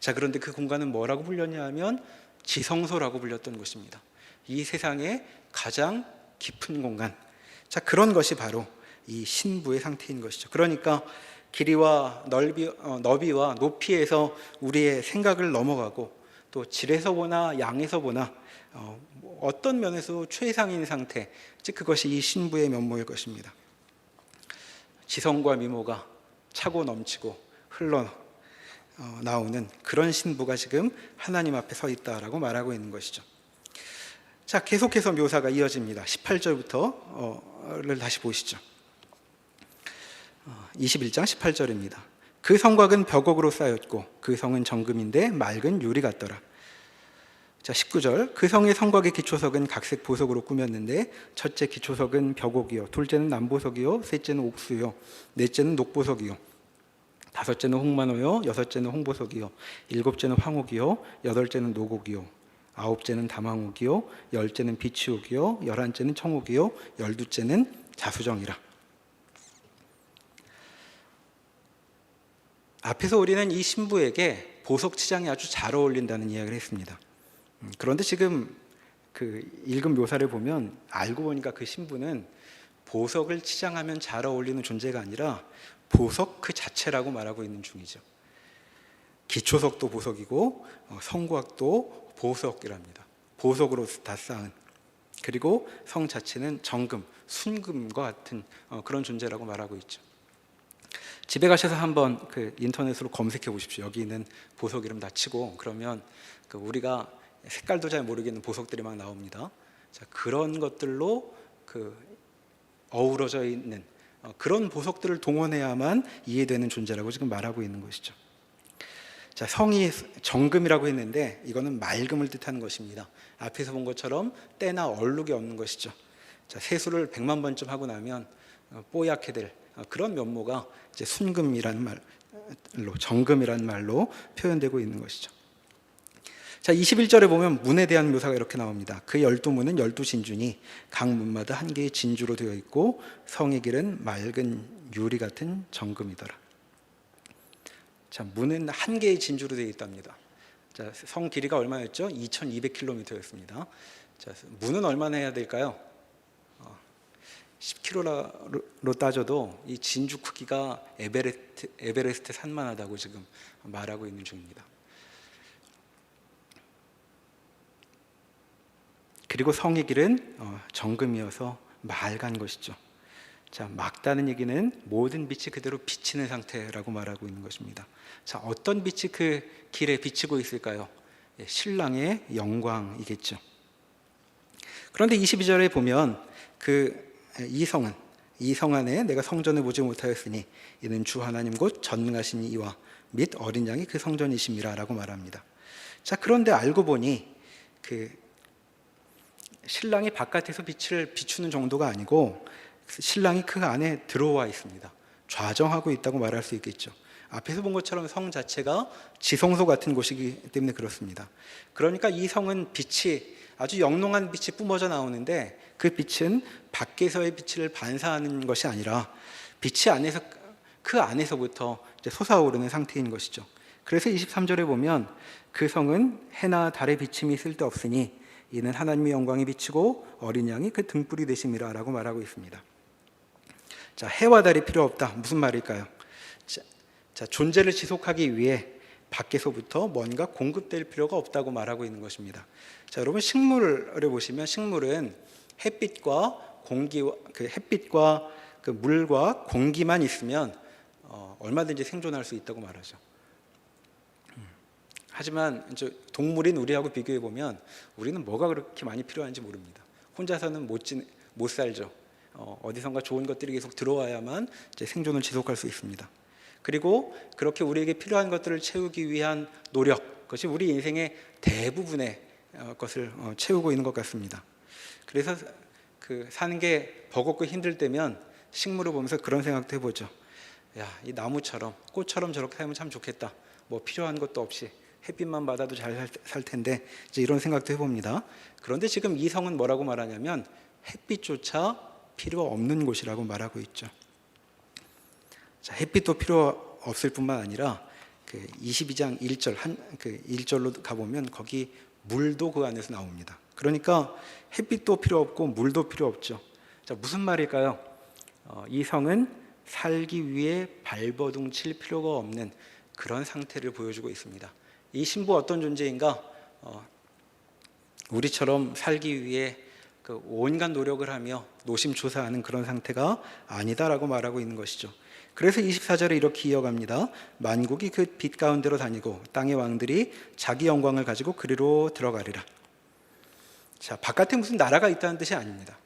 S2: 자, 그런데 그 공간은 뭐라고 불렸냐 하면 지성소라고 불렸던 것입니다. 이 세상의 가장 깊은 공간. 자, 그런 것이 바로 이 신부의 상태인 것이죠. 그러니까 길이와 너비와 높이에서 우리의 생각을 넘어가고 또 질에서 보나 양에서 보나 어떤 면에서 최상인 상태, 즉 그것이 이 신부의 면모일 것입니다. 지성과 미모가 차고 넘치고 흘러 나오는 그런 신부가 지금 하나님 앞에 서 있다라고 말하고 있는 것이죠. 자, 계속해서 묘사가 이어집니다. 18절부터를 다시 보시죠. 21장 18절입니다. 그 성곽은 벽옥으로 쌓였고 그 성은 정금인데 맑은 유리 같더라. 자, 19절. 그 성의 성곽의 기초석은 각색 보석으로 꾸몄는데 첫째 기초석은 벽옥이요, 둘째는 남보석이요, 셋째는 옥수요, 넷째는 녹보석이요, 다섯째는 홍만호요, 여섯째는 홍보석이요, 일곱째는 황옥이요, 여덟째는 녹옥이요, 아홉째는 담황옥이요, 열째는 비치옥이요, 열한째는 청옥이요, 열두째는 자수정이라. 앞에서 우리는 이 신부에게 보석 치장이 아주 잘 어울린다는 이야기를 했습니다. 그런데 지금 그 읽은 묘사를 보면 알고 보니까 그 신부는 보석을 치장하면 잘 어울리는 존재가 아니라 보석 그 자체라고 말하고 있는 중이죠. 기초석도 보석이고 성곽도 보석이랍니다. 보석으로 다 쌓은. 그리고 성 자체는 정금, 순금과 같은 그런 존재라고 말하고 있죠. 집에 가셔서 한번 그 인터넷으로 검색해 보십시오. 여기 있는 보석 이름 다 치고 그러면 그 우리가 색깔도 잘 모르겠는 보석들이 막 나옵니다. 자, 그런 것들로 그 어우러져 있는 그런 보석들을 동원해야만 이해되는 존재라고 지금 말하고 있는 것이죠. 자, 성이 정금이라고 했는데 이거는 맑음을 뜻하는 것입니다. 앞에서 본 것처럼 때나 얼룩이 없는 것이죠. 자, 세수를 100만 번쯤 하고 나면 뽀얗게 될 그런 면모가 이제 순금이라는 말로, 정금이라는 말로 표현되고 있는 것이죠. 자, 21절에 보면 문에 대한 묘사가 이렇게 나옵니다. 그 12문은 12진주니 각 문마다 한 개의 진주로 되어 있고 성의 길은 맑은 유리 같은 정금이더라. 자, 문은 한 개의 진주로 되어 있답니다. 자, 성 길이가 얼마였죠? 2200km였습니다. 자, 문은 얼마나 해야 될까요? 10km로 따져도 이 진주 크기가 에베레스트 산만 하다고 지금 말하고 있는 중입니다. 그리고 성의 길은 정금이어서 맑은 것이죠. 자, 맑다는 얘기는 모든 빛이 그대로 비치는 상태라고 말하고 있는 것입니다. 자, 어떤 빛이 그 길에 비치고 있을까요? 신랑의 영광이겠죠. 그런데 22절에 보면 이 성 안에 내가 성전을 보지 못하였으니 이는 주 하나님 곧 전능하신 이와 및 어린 양이 그 성전이심이라 라고 말합니다. 자, 그런데 알고 보니 그 신랑이 바깥에서 빛을 비추는 정도가 아니고 신랑이 그 안에 들어와 있습니다. 좌정하고 있다고 말할 수 있겠죠. 앞에서 본 것처럼 성 자체가 지성소 같은 곳이기 때문에 그렇습니다. 그러니까 이 성은 빛이 아주 영롱한 빛이 뿜어져 나오는데 그 빛은 밖에서의 빛을 반사하는 것이 아니라 빛이 안에서 그 안에서부터 이제 솟아오르는 상태인 것이죠. 그래서 23절에 보면 그 성은 해나 달의 비침이 쓸데없으니 이는 하나님의 영광이 비치고 어린 양이 그 등불이 되심이라 라고 말하고 있습니다. 자, 해와 달이 필요 없다. 무슨 말일까요? 자, 존재를 지속하기 위해 밖에서부터 뭔가 공급될 필요가 없다고 말하고 있는 것입니다. 자, 여러분 식물을 보시면 식물은 햇빛과 그 물과 공기만 있으면 얼마든지 생존할 수 있다고 말하죠. 하지만 이제 동물인 우리하고 비교해 보면 우리는 뭐가 그렇게 많이 필요한지 모릅니다. 혼자서는 못 살죠. 어디선가 좋은 것들이 계속 들어와야만 이제 생존을 지속할 수 있습니다. 그리고 그렇게 우리에게 필요한 것들을 채우기 위한 노력, 그것이 우리 인생의 대부분의 것을 채우고 있는 것 같습니다. 그래서 그 사는 게 버겁고 힘들 때면 식물을 보면서 그런 생각도 해보죠. 야, 이 나무처럼 꽃처럼 저렇게 살면 참 좋겠다. 뭐 필요한 것도 없이 햇빛만 받아도 잘 살 텐데 이제 이런 생각도 해봅니다. 그런데 지금 이 성은 뭐라고 말하냐면 햇빛조차 필요 없는 곳이라고 말하고 있죠. 자, 햇빛도 필요 없을 뿐만 아니라 그 22장 1절 그 1절로 가보면 거기 물도 그 안에서 나옵니다. 그러니까 햇빛도 필요 없고 물도 필요 없죠. 자, 무슨 말일까요? 이 성은 살기 위해 발버둥 칠 필요가 없는 그런 상태를 보여주고 있습니다. 이 신부 어떤 존재인가? 우리처럼 살기 위해 그 온갖 노력을 하며 노심초사하는 그런 상태가 아니다라고 말하고 있는 것이죠. 그래서 24절에 이렇게 이어갑니다. 만국이 그 빛 가운데로 다니고 땅의 왕들이 자기 영광을 가지고 그리로 들어가리라. 자, 바깥에 무슨 나라가 있다는 뜻이 아닙니다.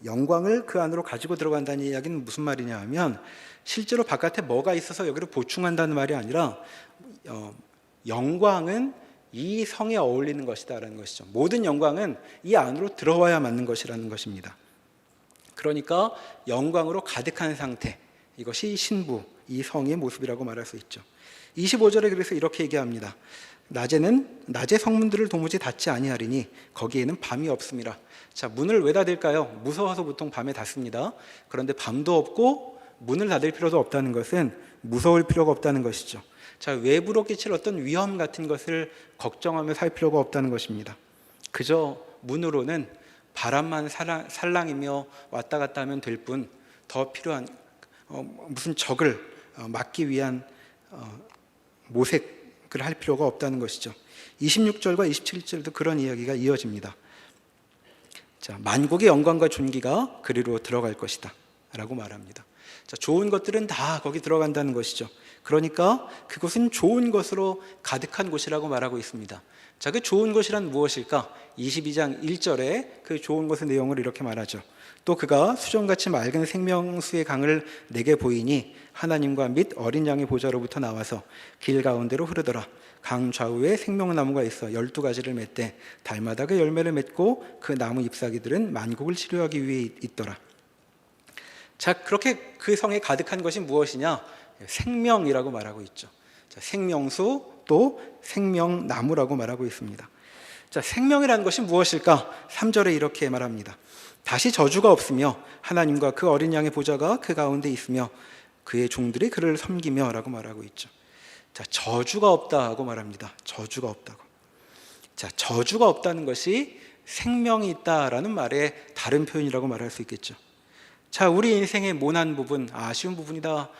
S2: 영광을 그 안으로 가지고 들어간다는 이야기는 무슨 말이냐 하면 실제로 바깥에 뭐가 있어서 여기를 보충한다는 말이 아니라 영광은 이 성에 어울리는 것이다라는 것이죠. 모든 영광은 이 안으로 들어와야 맞는 것이라는 것입니다. 그러니까 영광으로 가득한 상태, 이것이 신부, 이 성의 모습이라고 말할 수 있죠. 25절에 그래서 이렇게 얘기합니다. 낮에 성문들을 도무지 닫지 아니하리니 거기에는 밤이 없음이라. 자, 문을 왜 닫을까요? 무서워서 보통 밤에 닫습니다. 그런데 밤도 없고 문을 닫을 필요도 없다는 것은 무서울 필요가 없다는 것이죠. 자, 외부로 끼칠 어떤 위험 같은 것을 걱정하며 살 필요가 없다는 것입니다. 그저 문으로는 바람만 살랑이며 왔다 갔다 하면 될 뿐 더 필요한 무슨 적을 막기 위한 모색을 할 필요가 없다는 것이죠. 26절과 27절도 그런 이야기가 이어집니다. 자, 만국의 영광과 존귀가 그리로 들어갈 것이다 라고 말합니다. 자, 좋은 것들은 다 거기 들어간다는 것이죠. 그러니까 그곳은 좋은 것으로 가득한 곳이라고 말하고 있습니다. 자, 그 좋은 것이란 무엇일까? 22장 1절에 그 좋은 것의 내용을 이렇게 말하죠. 또 그가 수정같이 맑은 생명수의 강을 내게 보이니 하나님과 및 어린 양의 보좌로부터 나와서 길 가운데로 흐르더라. 강 좌우에 생명나무가 있어 12가지를 맺되 달마다 그 열매를 맺고 그 나무 잎사귀들은 만국을 치료하기 위해 있더라. 자, 그렇게 그 성에 가득한 것이 무엇이냐? 생명이라고 말하고 있죠. 자, 생명수 또 생명나무라고 말하고 있습니다. 자, 생명이라는 것이 무엇일까? 3절에 이렇게 말합니다. 다시 저주가 없으며 하나님과 그 어린 양의 보좌가 그 가운데 있으며 그의 종들이 그를 섬기며 라고 말하고 있죠. 자, 저주가 없다고 말합니다. 저주가 없다고. 자, 저주가 없다는 것이 생명이 있다라는 말의 다른 표현이라고 말할 수 있겠죠. 자, 우리 인생의 모난 부분, 아쉬운 부분이다,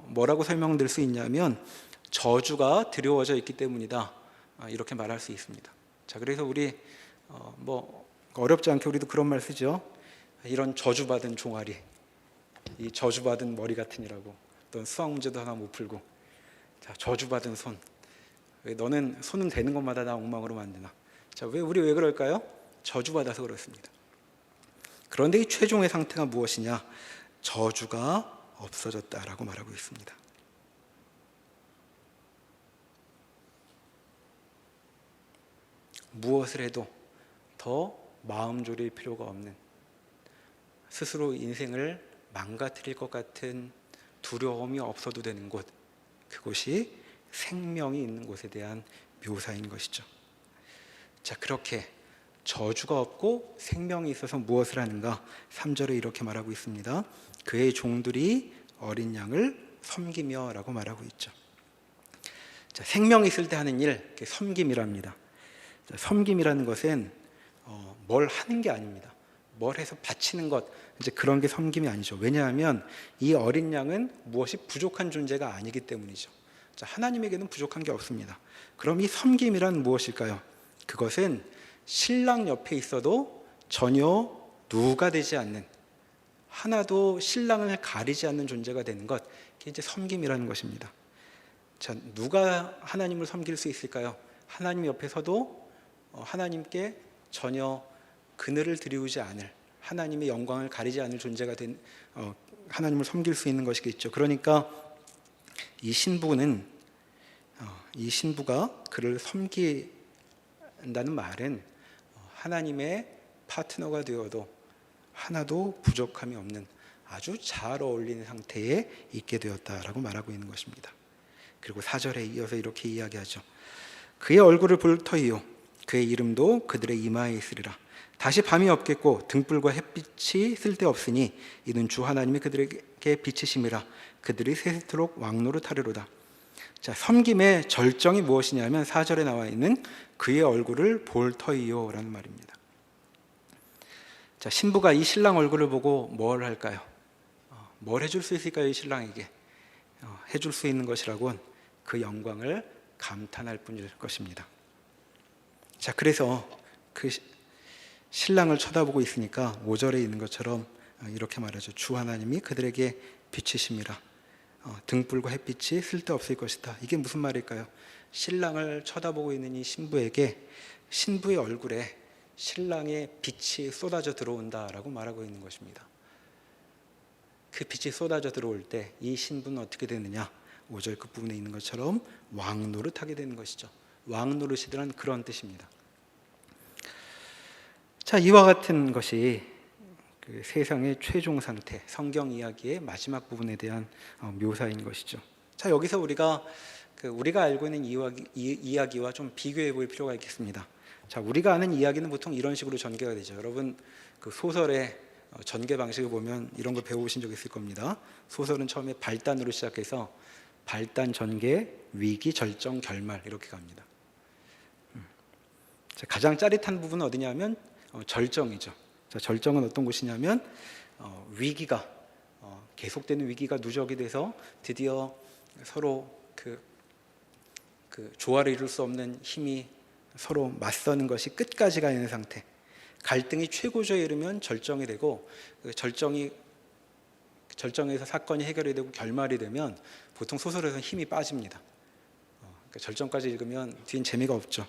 S2: 뭐라고 설명드릴 수 있냐면 저주가 드리워져 있기 때문이다, 이렇게 말할 수 있습니다. 자, 그래서 우리 뭐 어렵지 않게 우리도 그런 말 쓰죠. 이런 저주받은 종아리, 이 저주받은 머리 같으니라고. 또 수학 문제도 하나 못 풀고, 자, 저주받은 손, 왜 너는 손은 되는 것마다 나 엉망으로 만드나. 자, 우리 왜 그럴까요? 저주받아서 그렇습니다. 그런데 이 최종의 상태가 무엇이냐? 저주가 없어졌다라고 말하고 있습니다. 무엇을 해도 더 마음 졸일 필요가 없는, 스스로 인생을 망가뜨릴 것 같은 두려움이 없어도 되는 곳, 그곳이 생명이 있는 곳에 대한 묘사인 것이죠. 자, 그렇게 저주가 없고 생명이 있어서 무엇을 하는가? 3절에 이렇게 말하고 있습니다. 그의 종들이 어린 양을 섬기며 라고 말하고 있죠. 자, 생명이 있을 때 하는 일, 섬김이랍니다. 자, 섬김이라는 것은 뭘 하는 게 아닙니다. 뭘 해서 바치는 것, 이제 그런 게 섬김이 아니죠. 왜냐하면 이 어린 양은 무엇이 부족한 존재가 아니기 때문이죠. 자, 하나님에게는 부족한 게 없습니다. 그럼 이 섬김이란 무엇일까요? 그것은 신랑 옆에 있어도 전혀 누가 되지 않는, 하나도 신랑을 가리지 않는 존재가 되는 것, 그게 이제 섬김이라는 것입니다. 자, 누가 하나님을 섬길 수 있을까요? 하나님 옆에서도 하나님께 전혀 그늘을 드리우지 않을, 하나님의 영광을 가리지 않을 존재가 된 하나님을 섬길 수 있는 것이겠죠. 그러니까 이 신부는 이 신부가 그를 섬긴다는 말은 하나님의 파트너가 되어도 하나도 부족함이 없는 아주 잘 어울리는 상태에 있게 되었다라고 말하고 있는 것입니다. 그리고 4절에 이어서 이렇게 이야기하죠. 그의 얼굴을 볼 터이요 그의 이름도 그들의 이마에 있으리라. 다시 밤이 없겠고 등불과 햇빛이 쓸데없으니 이는 주 하나님이 그들에게 비치심이라. 그들이 세세토록 왕노릇하리로다. 자, 섬김의 절정이 무엇이냐면 4절에 나와 있는 그의 얼굴을 볼 터이요 라는 말입니다. 자, 신부가 이 신랑 얼굴을 보고 뭘 할까요? 뭘 해줄 수 있을까요? 이 신랑에게 해줄 수 있는 것이라곤 그 영광을 감탄할 뿐일 것입니다. 자, 그래서 그 신랑을 쳐다보고 있으니까 5절에 있는 것처럼 이렇게 말하죠. 주 하나님이 그들에게 비치심이라. 등불과 햇빛이 쓸데없을 것이다. 이게 무슨 말일까요? 신랑을 쳐다보고 있는 이 신부에게 신부의 얼굴에 신랑의 빛이 쏟아져 들어온다라고 말하고 있는 것입니다. 그 빛이 쏟아져 들어올 때 이 신부는 어떻게 되느냐? 5절 끝부분에 있는 것처럼 왕노릇하게 되는 것이죠. 왕노릇이란 그런 뜻입니다. 자, 이와 같은 것이 그 세상의 최종 상태, 성경 이야기의 마지막 부분에 대한 묘사인 것이죠. 자, 여기서 우리가 알고 있는 이야기와 좀 비교해 볼 필요가 있겠습니다. 자, 우리가 아는 이야기는 보통 이런 식으로 전개가 되죠. 여러분 그 소설의 전개 방식을 보면 이런 걸 배워보신 적 있을 겁니다. 소설은 처음에 발단으로 시작해서 발단, 전개, 위기, 절정, 결말 이렇게 갑니다. 자, 가장 짜릿한 부분은 어디냐면 절정이죠. 자, 절정은 어떤 곳이냐면 위기가 계속되는 위기가 누적이 돼서 드디어 서로 그 조화를 이룰 수 없는 힘이 서로 맞서는 것이 끝까지 가 있는 상태. 갈등이 최고조에 이르면 절정이 되고 그 절정에서 사건이 해결이 되고 결말이 되면 보통 소설에서 힘이 빠집니다. 그러니까 절정까지 읽으면 뒤엔 재미가 없죠.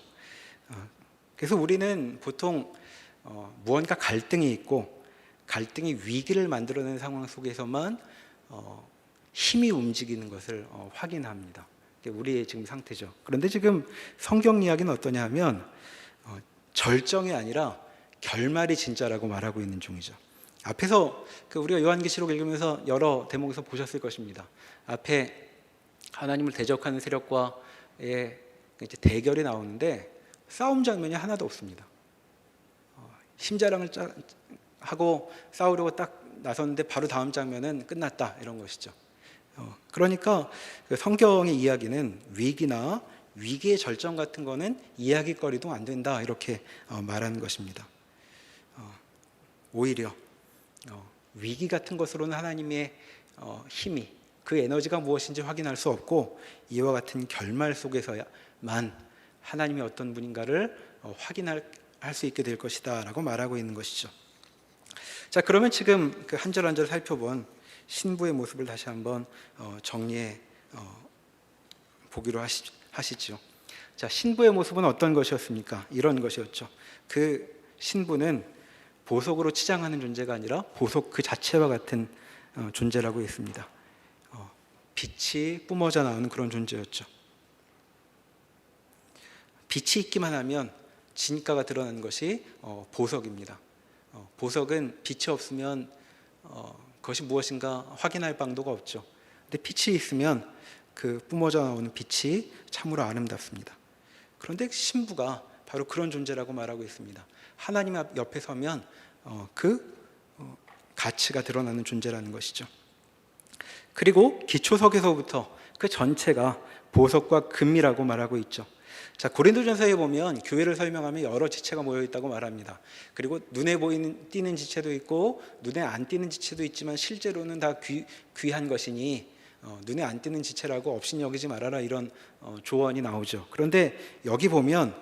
S2: 그래서 우리는 보통 무언가 갈등이 있고 갈등이 위기를 만들어내는 상황 속에서만 힘이 움직이는 것을 확인합니다. 그게 우리의 지금 상태죠. 그런데 지금 성경 이야기는 어떠냐 하면 절정이 아니라 결말이 진짜라고 말하고 있는 중이죠. 앞에서 우리가 요한계시록 읽으면서 여러 대목에서 보셨을 것입니다. 앞에 하나님을 대적하는 세력과의 이제 대결이 나오는데 싸움 장면이 하나도 없습니다. 힘자랑을 하고 싸우려고 딱 나섰는데 바로 다음 장면은 끝났다, 이런 것이죠. 그러니까 성경의 이야기는 위기나 위기의 절정 같은 거는 이야기거리도 안 된다, 이렇게 말하는 것입니다. 오히려 위기 같은 것으로는 하나님의 힘이, 그 에너지가 무엇인지 확인할 수 없고 이와 같은 결말 속에서만 하나님이 어떤 분인가를 확인할 수 있게 될 것이다 라고 말하고 있는 것이죠. 자, 그러면 지금 그 한 절 한 절 살펴본 신부의 모습을 다시 한번 정리해 보기로 하시죠. 자, 신부의 모습은 어떤 것이었습니까? 이런 것이었죠. 그 신부는 보석으로 치장하는 존재가 아니라 보석 그 자체와 같은 존재라고 했습니다. 빛이 뿜어져 나오는 그런 존재였죠. 빛이 있기만 하면 진가가 드러나는 것이 보석입니다. 보석은 빛이 없으면 그것이 무엇인가 확인할 방도가 없죠. 근데 빛이 있으면 그 뿜어져 나오는 빛이 참으로 아름답습니다. 그런데 신부가 바로 그런 존재라고 말하고 있습니다. 하나님 옆에 서면 가치가 드러나는 존재라는 것이죠. 그리고 기초석에서부터 그 전체가 보석과 금이라고 말하고 있죠. 자, 고린도전서에 보면 교회를 설명하면 여러 지체가 모여 있다고 말합니다. 그리고 눈에 띄는 지체도 있고 눈에 안 띄는 지체도 있지만 실제로는 다 귀한 것이니 눈에 안 띄는 지체라고 업신여기지 말아라, 이런 조언이 나오죠. 그런데 여기 보면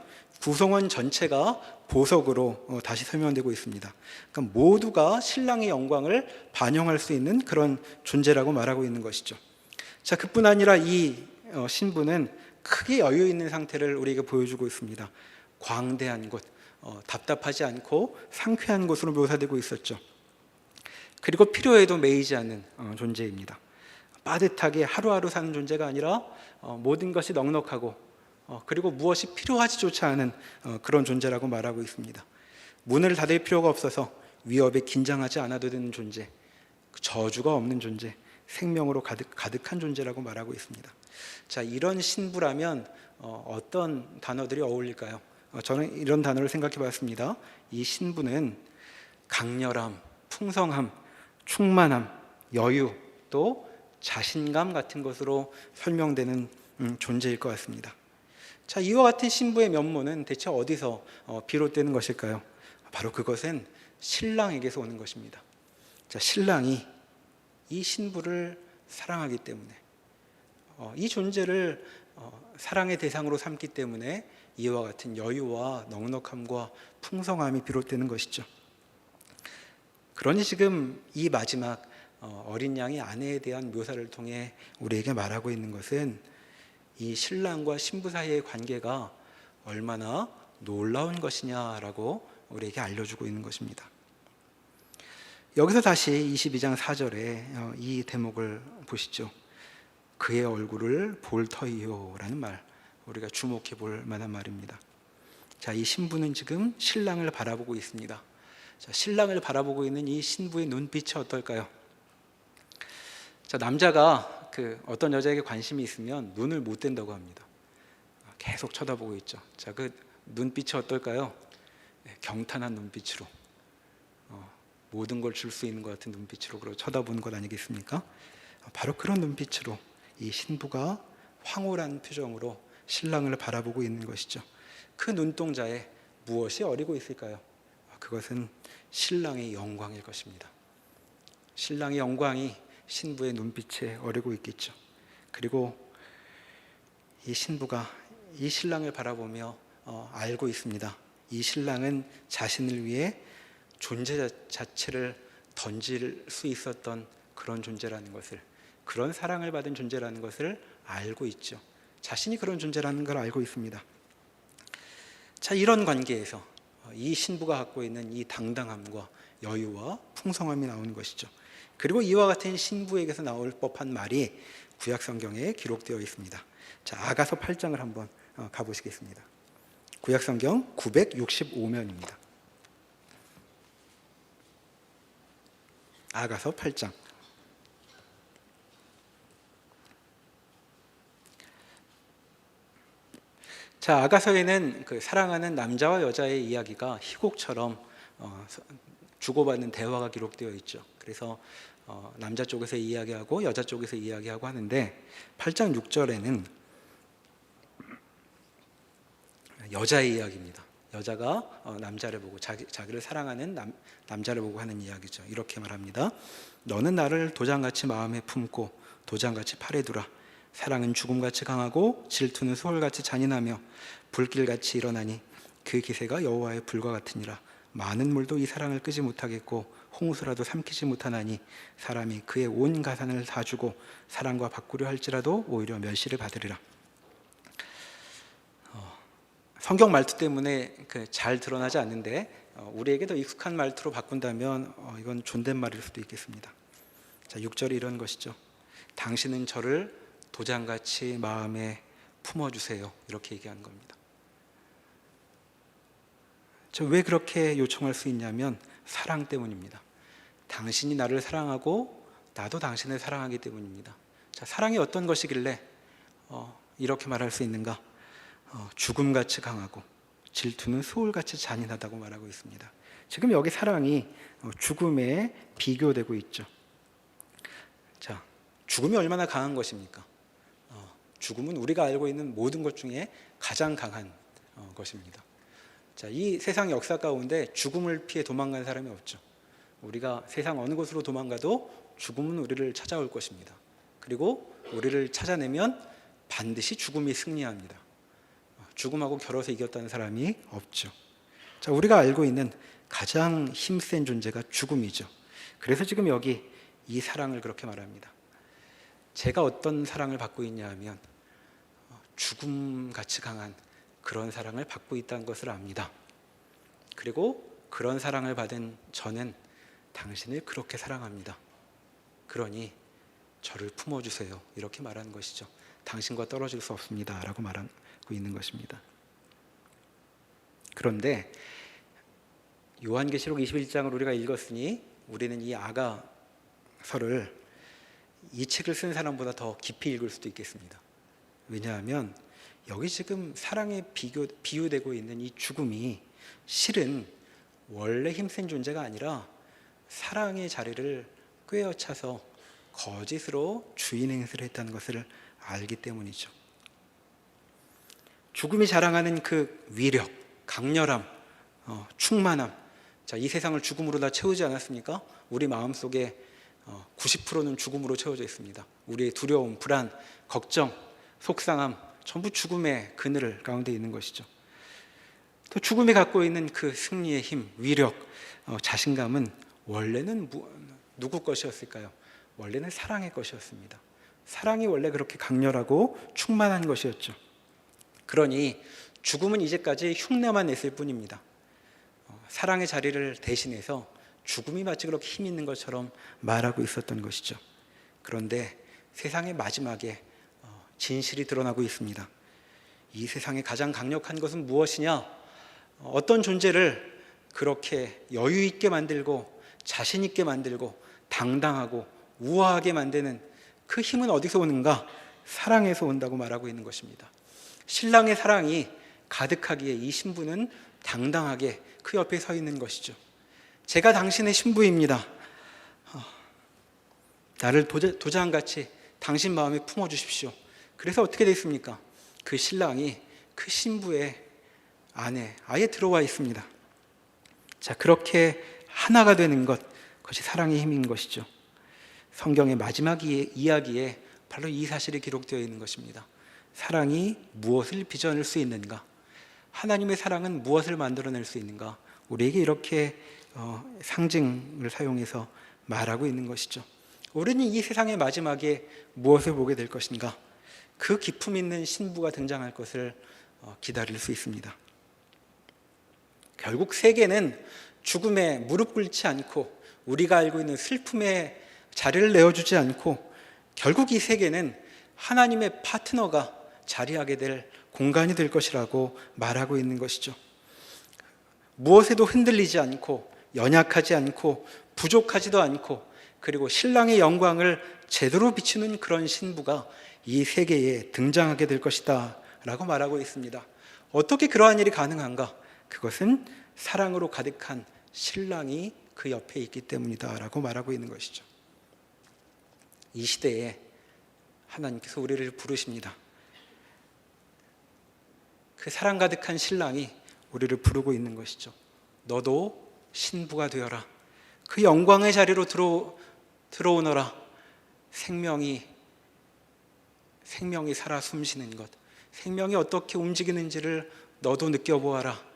S2: 구성원 전체가 보석으로 다시 설명되고 있습니다. 그러니까 모두가 신랑의 영광을 반영할 수 있는 그런 존재라고 말하고 있는 것이죠. 자, 그뿐 아니라 이 신부는 크게 여유 있는 상태를 우리에게 보여주고 있습니다. 광대한 곳, 답답하지 않고 상쾌한 곳으로 묘사되고 있었죠. 그리고 필요에도 매이지 않는 존재입니다. 빠듯하게 하루하루 사는 존재가 아니라 모든 것이 넉넉하고 그리고 무엇이 필요하지조차 않은 그런 존재라고 말하고 있습니다. 문을 닫을 필요가 없어서 위협에 긴장하지 않아도 되는 존재, 저주가 없는 존재, 생명으로 가득한 존재라고 말하고 있습니다. 자, 이런 신부라면 어떤 단어들이 어울릴까요? 저는 이런 단어를 생각해 봤습니다. 이 신부는 강렬함, 풍성함, 충만함, 여유, 또 자신감 같은 것으로 설명되는 존재일 것 같습니다. 자, 이와 같은 신부의 면모는 대체 어디서 비롯되는 것일까요? 바로 그것은 신랑에게서 오는 것입니다. 자, 신랑이 이 신부를 사랑하기 때문에, 이 존재를 사랑의 대상으로 삼기 때문에 이와 같은 여유와 넉넉함과 풍성함이 비롯되는 것이죠. 그러니 지금 이 마지막 어린 양의 아내에 대한 묘사를 통해 우리에게 말하고 있는 것은 이 신랑과 신부 사이의 관계가 얼마나 놀라운 것이냐라고 우리에게 알려주고 있는 것입니다. 여기서 다시 22장 4절에 이 대목을 보시죠. 그의 얼굴을 볼 터이요 라는 말, 우리가 주목해 볼 만한 말입니다. 자, 이 신부는 지금 신랑을 바라보고 있습니다. 자, 신랑을 바라보고 있는 이 신부의 눈빛이 어떨까요? 자, 남자가 어떤 여자에게 관심이 있으면 눈을 못 뗀다고 합니다. 계속 쳐다보고 있죠. 자, 그 눈빛이 어떨까요? 경탄한 눈빛으로, 모든 걸 줄 수 있는 것 같은 눈빛으로 쳐다보는 것 아니겠습니까? 바로 그런 눈빛으로 이 신부가 황홀한 표정으로 신랑을 바라보고 있는 것이죠. 그 눈동자에 무엇이 어리고 있을까요? 그것은 신랑의 영광일 것입니다. 신랑의 영광이 신부의 눈빛에 어리고 있겠죠. 그리고 이 신부가 이 신랑을 바라보며 알고 있습니다. 이 신랑은 자신을 위해 존재 자체를 던질 수 있었던 그런 존재라는 것을, 그런 사랑을 받은 존재라는 것을 알고 있죠. 자신이 그런 존재라는 걸 알고 있습니다. 자, 이런 관계에서 이 신부가 갖고 있는 이 당당함과 여유와 풍성함이 나오는 것이죠. 그리고 이와 같은 신부에게서 나올 법한 말이 구약 성경에 기록되어 있습니다. 자, 아가서 8장을 한번 가보시겠습니다. 구약 성경 965면입니다. 아가서 8장. 자, 아가서에는 그 사랑하는 남자와 여자의 이야기가 희곡처럼 주고받는 대화가 기록되어 있죠. 그래서 남자 쪽에서 이야기하고 여자 쪽에서 이야기하고 하는데 8장 6절에는 여자의 이야기입니다. 여자가 남자를 보고 자기를 사랑하는 남자를 보고 하는 이야기죠. 이렇게 말합니다. 너는 나를 도장같이 마음에 품고 도장같이 팔에 두라. 사랑은 죽음같이 강하고 질투는 소울같이 잔인하며 불길같이 일어나니 그 기세가 여호와의 불과 같으니라. 많은 물도 이 사랑을 끄지 못하겠고 홍수라도 삼키지 못하나니 사람이 그의 온 가산을 다 주고 사랑과 바꾸려 할지라도 오히려 멸시를 받으리라. 성경 말투 때문에 잘 드러나지 않는데 우리에게 더 익숙한 말투로 바꾼다면 이건 존댓말일 수도 있겠습니다. 자, 6절이 이런 것이죠. 당신은 저를 도장같이 마음에 품어주세요. 이렇게 얘기하는 겁니다. 저 왜 그렇게 요청할 수 있냐면 사랑 때문입니다. 당신이 나를 사랑하고 나도 당신을 사랑하기 때문입니다. 자, 사랑이 어떤 것이길래 이렇게 말할 수 있는가? 죽음같이 강하고 질투는 소울같이 잔인하다고 말하고 있습니다. 지금 여기 사랑이 죽음에 비교되고 있죠. 자, 죽음이 얼마나 강한 것입니까? 죽음은 우리가 알고 있는 모든 것 중에 가장 강한 것입니다. 자, 이 세상 역사 가운데 죽음을 피해 도망간 사람이 없죠. 우리가 세상 어느 곳으로 도망가도 죽음은 우리를 찾아올 것입니다. 그리고 우리를 찾아내면 반드시 죽음이 승리합니다. 죽음하고 겨뤄서 이겼다는 사람이 없죠. 자, 우리가 알고 있는 가장 힘센 존재가 죽음이죠. 그래서 지금 여기 이 사랑을 그렇게 말합니다. 제가 어떤 사랑을 받고 있냐 하면 죽음같이 강한 그런 사랑을 받고 있다는 것을 압니다. 그리고 그런 사랑을 받은 저는 당신을 그렇게 사랑합니다. 그러니 저를 품어주세요. 이렇게 말하는 것이죠. 당신과 떨어질 수 없습니다. 라고 말하고 있는 것입니다. 그런데 요한계시록 21장을 우리가 읽었으니 우리는 이 아가서를 이 책을 쓴 사람보다 더 깊이 읽을 수도 있겠습니다. 왜냐하면 여기 지금 사랑에 비유되고 있는 이 죽음이 실은 원래 힘센 존재가 아니라 사랑의 자리를 꿰어차서 거짓으로 주인 행세를 했다는 것을 알기 때문이죠. 죽음이 자랑하는 그 위력, 강렬함, 충만함. 자, 이 세상을 죽음으로 다 채우지 않았습니까? 우리 마음속에 90%는 죽음으로 채워져 있습니다. 우리의 두려움, 불안, 걱정, 속상함 전부 죽음의 그늘 가운데 있는 것이죠. 또 죽음이 갖고 있는 그 승리의 힘, 위력, 자신감은 원래는 누구 것이었을까요? 원래는 사랑의 것이었습니다. 사랑이 원래 그렇게 강렬하고 충만한 것이었죠. 그러니 죽음은 이제까지 흉내만 냈을 뿐입니다. 사랑의 자리를 대신해서 죽음이 마치 그렇게 힘 있는 것처럼 말하고 있었던 것이죠. 그런데 세상의 마지막에 진실이 드러나고 있습니다. 이 세상의 가장 강력한 것은 무엇이냐? 어떤 존재를 그렇게 여유 있게 만들고 자신 있게 만들고 당당하고 우아하게 만드는 그 힘은 어디서 오는가? 사랑에서 온다고 말하고 있는 것입니다. 신랑의 사랑이 가득하기에 이 신부는 당당하게 그 옆에 서 있는 것이죠. 제가 당신의 신부입니다. 나를 도장같이 당신 마음에 품어주십시오. 그래서 어떻게 됐습니까? 그 신랑이 그 신부의 안에 아예 들어와 있습니다. 자, 그렇게 하나가 되는 것, 그것이 사랑의 힘인 것이죠. 성경의 마지막 이야기에 바로 이 사실이 기록되어 있는 것입니다. 사랑이 무엇을 빚어낼 수 있는가? 하나님의 사랑은 무엇을 만들어낼 수 있는가? 우리에게 이렇게 상징을 사용해서 말하고 있는 것이죠. 우리는 이 세상의 마지막에 무엇을 보게 될 것인가? 그 기품 있는 신부가 등장할 것을 기다릴 수 있습니다. 결국 세계는 죽음에 무릎 꿇지 않고 우리가 알고 있는 슬픔에 자리를 내어주지 않고 결국 이 세계는 하나님의 파트너가 자리하게 될 공간이 될 것이라고 말하고 있는 것이죠. 무엇에도 흔들리지 않고 연약하지 않고 부족하지도 않고 그리고 신랑의 영광을 제대로 비추는 그런 신부가 이 세계에 등장하게 될 것이다 라고 말하고 있습니다. 어떻게 그러한 일이 가능한가? 그것은 사랑으로 가득한 신랑이 그 옆에 있기 때문이다 라고 말하고 있는 것이죠. 이 시대에 하나님께서 우리를 부르십니다. 그 사랑 가득한 신랑이 우리를 부르고 있는 것이죠. 너도 신부가 되어라. 그 영광의 자리로 들어오너라. 생명이 살아 숨쉬는 것, 생명이 어떻게 움직이는지를 너도 느껴보아라.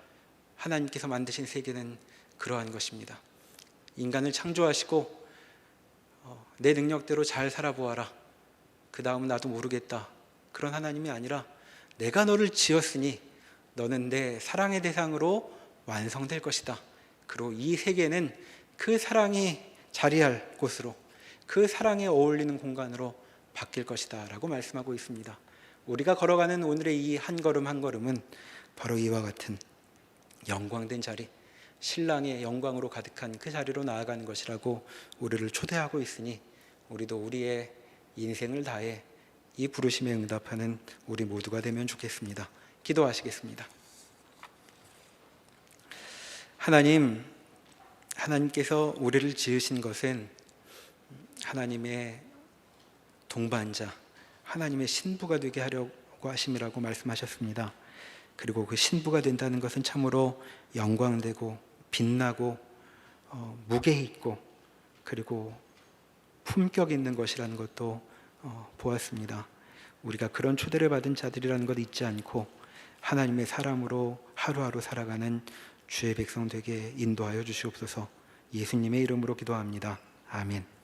S2: 하나님께서 만드신 세계는 그러한 것입니다. 인간을 창조하시고 내 능력대로 잘 살아보아라. 그 다음은 나도 모르겠다. 그런 하나님이 아니라 내가 너를 지었으니 너는 내 사랑의 대상으로 완성될 것이다. 그리고 이 세계는 그 사랑이 자리할 곳으로, 그 사랑에 어울리는 공간으로 바뀔 것이다 라고 말씀하고 있습니다. 우리가 걸어가는 오늘의 이 한 걸음 한 걸음은 바로 이와 같은 영광된 자리, 신랑의 영광으로 가득한 그 자리로 나아가는 것이라고 우리를 초대하고 있으니 우리도 우리의 인생을 다해 이 부르심에 응답하는 우리 모두가 되면 좋겠습니다. 기도하시겠습니다. 하나님께서 우리를 지으신 것은 하나님의 동반자, 하나님의 신부가 되게 하려고 하심이라고 말씀하셨습니다. 그리고 그 신부가 된다는 것은 참으로 영광되고 빛나고 무게 있고 그리고 품격 있는 것이라는 것도 보았습니다. 우리가 그런 초대를 받은 자들이라는 것 잊지 않고 하나님의 사람으로 하루하루 살아가는 주의 백성 되게 인도하여 주시옵소서. 예수님의 이름으로 기도합니다. 아멘.